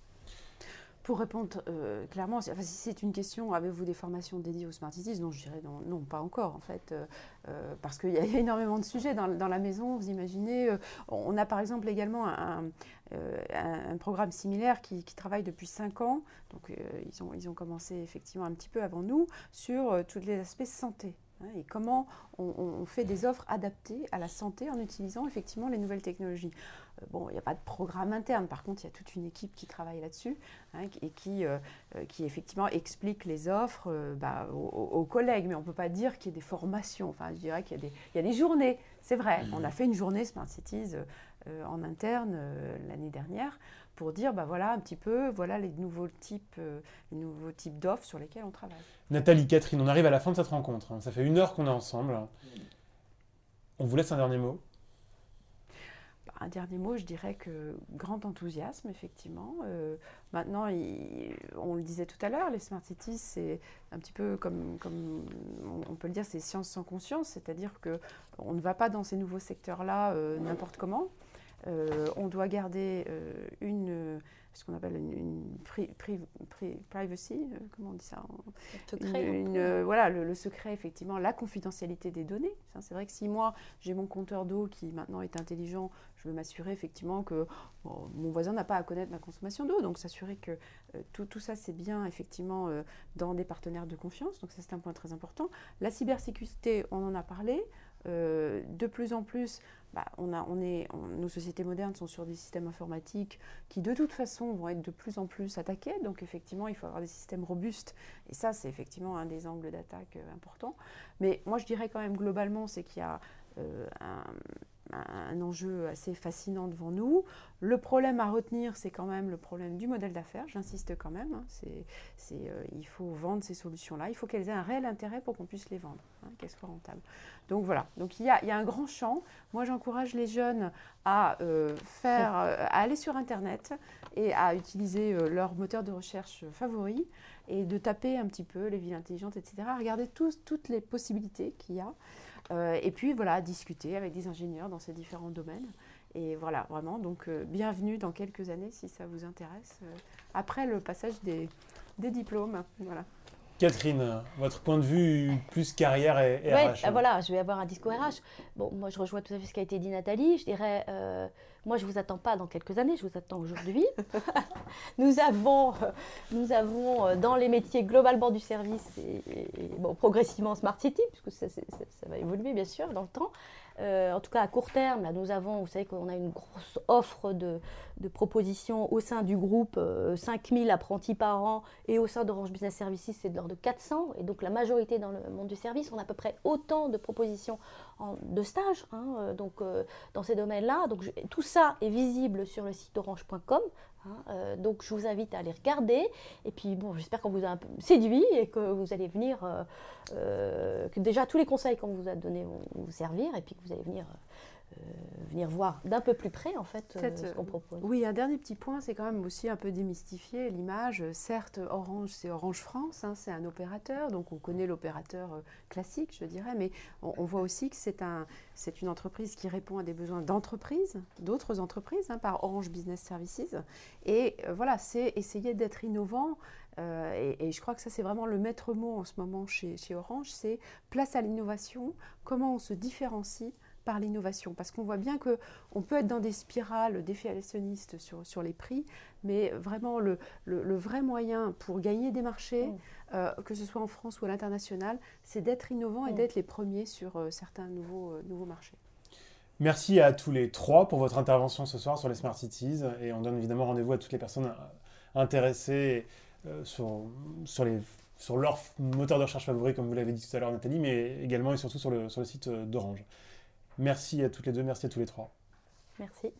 Pour répondre clairement, si c'est une question, avez-vous des formations dédiées aux Smart Cities? Non, je dirais non, pas encore en fait, parce qu'il y a énormément de sujets dans la maison, vous imaginez. On a par exemple également un programme similaire qui travaille depuis 5 ans, donc ils ont commencé effectivement un petit peu avant nous, sur tous les aspects santé. Et comment on fait des offres adaptées à la santé en utilisant effectivement les nouvelles technologies. Bon, il n'y a pas de programme interne, par contre, il y a toute une équipe qui travaille là-dessus et qui effectivement explique les offres aux collègues. Mais on ne peut pas dire qu'il y ait des formations. Enfin, je dirais qu'il y a des journées. C'est vrai, on a fait une journée Smart Cities en interne l'année dernière pour dire, voilà un petit peu, voilà les nouveaux types d'offres sur lesquels on travaille. Nathalie, Catherine, on arrive à la fin de cette rencontre. Ça fait 1 heure qu'on est ensemble. On vous laisse un dernier mot. Un dernier mot, je dirais que grand enthousiasme, effectivement. Maintenant, on le disait tout à l'heure, les Smart Cities, c'est un petit peu comme on peut le dire, c'est science sans conscience, c'est-à-dire qu'on ne va pas dans ces nouveaux secteurs-là n'importe comment. On doit garder ce qu'on appelle une privacy, comment on dit ça? Secret. Voilà, le secret, effectivement, la confidentialité des données. C'est vrai que si moi, j'ai mon compteur d'eau qui maintenant est intelligent, je veux m'assurer effectivement que mon voisin n'a pas à connaître ma consommation d'eau. Donc s'assurer que tout ça, c'est bien effectivement dans des partenaires de confiance. Donc ça, c'est un point très important. La cybersécurité, on en a parlé. De plus en plus, nos sociétés modernes sont sur des systèmes informatiques qui, de toute façon, vont être de plus en plus attaqués. Donc, effectivement, il faut avoir des systèmes robustes. Et ça, c'est effectivement un des angles d'attaque importants. Mais moi, je dirais quand même, globalement, c'est qu'il y a un enjeu assez fascinant devant nous. Le problème à retenir, c'est quand même le problème du modèle d'affaires. J'insiste quand même. Il faut vendre ces solutions-là. Il faut qu'elles aient un réel intérêt pour qu'on puisse les vendre, qu'elles soient rentables. Donc voilà. Donc il y a un grand champ. Moi, j'encourage les jeunes à aller sur Internet et à utiliser leur moteur de recherche favori et de taper un petit peu les villes intelligentes, etc. Regarder toutes les possibilités qu'il y a. Et puis voilà, discuter avec des ingénieurs dans ces différents domaines. Et voilà, vraiment, donc bienvenue dans quelques années si ça vous intéresse, après le passage des diplômes. Voilà. Catherine, votre point de vue plus carrière et RH. Oui, voilà, je vais avoir un discours RH. Bon, moi, je rejoins tout à fait ce qui a été dit Nathalie. Je dirais, moi, je ne vous attends pas dans quelques années, je vous attends aujourd'hui. Nous avons dans les métiers globalement du service et progressivement Smart City, puisque ça va évoluer, bien sûr, dans le temps, En tout cas, à court terme, là, vous savez qu'on a une grosse offre de propositions au sein du groupe, 5000 apprentis par an, et au sein d'Orange Business Services, c'est de l'ordre de 400. Et donc, la majorité dans le monde du service, on a à peu près autant de propositions de stages dans ces domaines-là. Donc, tout ça est visible sur le site orange.com. Donc, je vous invite à aller regarder. Et puis, bon, j'espère qu'on vous a un peu séduit et que vous allez venir, que déjà tous les conseils qu'on vous a donnés vont vous servir et puis que vous allez venir voir d'un peu plus près, en fait, ce qu'on propose. Oui, un dernier petit point, c'est quand même aussi un peu démystifier l'image. Certes, Orange, c'est Orange France, c'est un opérateur, donc on connaît l'opérateur classique, je dirais, mais on voit aussi que c'est une entreprise qui répond à des besoins d'entreprises, d'autres entreprises, par Orange Business Services. Et voilà, c'est essayer d'être innovant. Et je crois que ça, c'est vraiment le maître mot en ce moment chez Orange, c'est place à l'innovation, comment on se différencie par l'innovation. Parce qu'on voit bien qu'on peut être dans des spirales déflationnistes sur les prix, mais vraiment le vrai moyen pour gagner des marchés, que ce soit en France ou à l'international, c'est d'être innovant et d'être les premiers sur certains nouveaux marchés. Merci à tous les trois pour votre intervention ce soir sur les Smart Cities. Et on donne évidemment rendez-vous à toutes les personnes intéressées sur leur moteur de recherche favori, comme vous l'avez dit tout à l'heure, Nathalie, mais également et surtout sur le site d'Orange. Merci à toutes les deux, merci à tous les trois. Merci.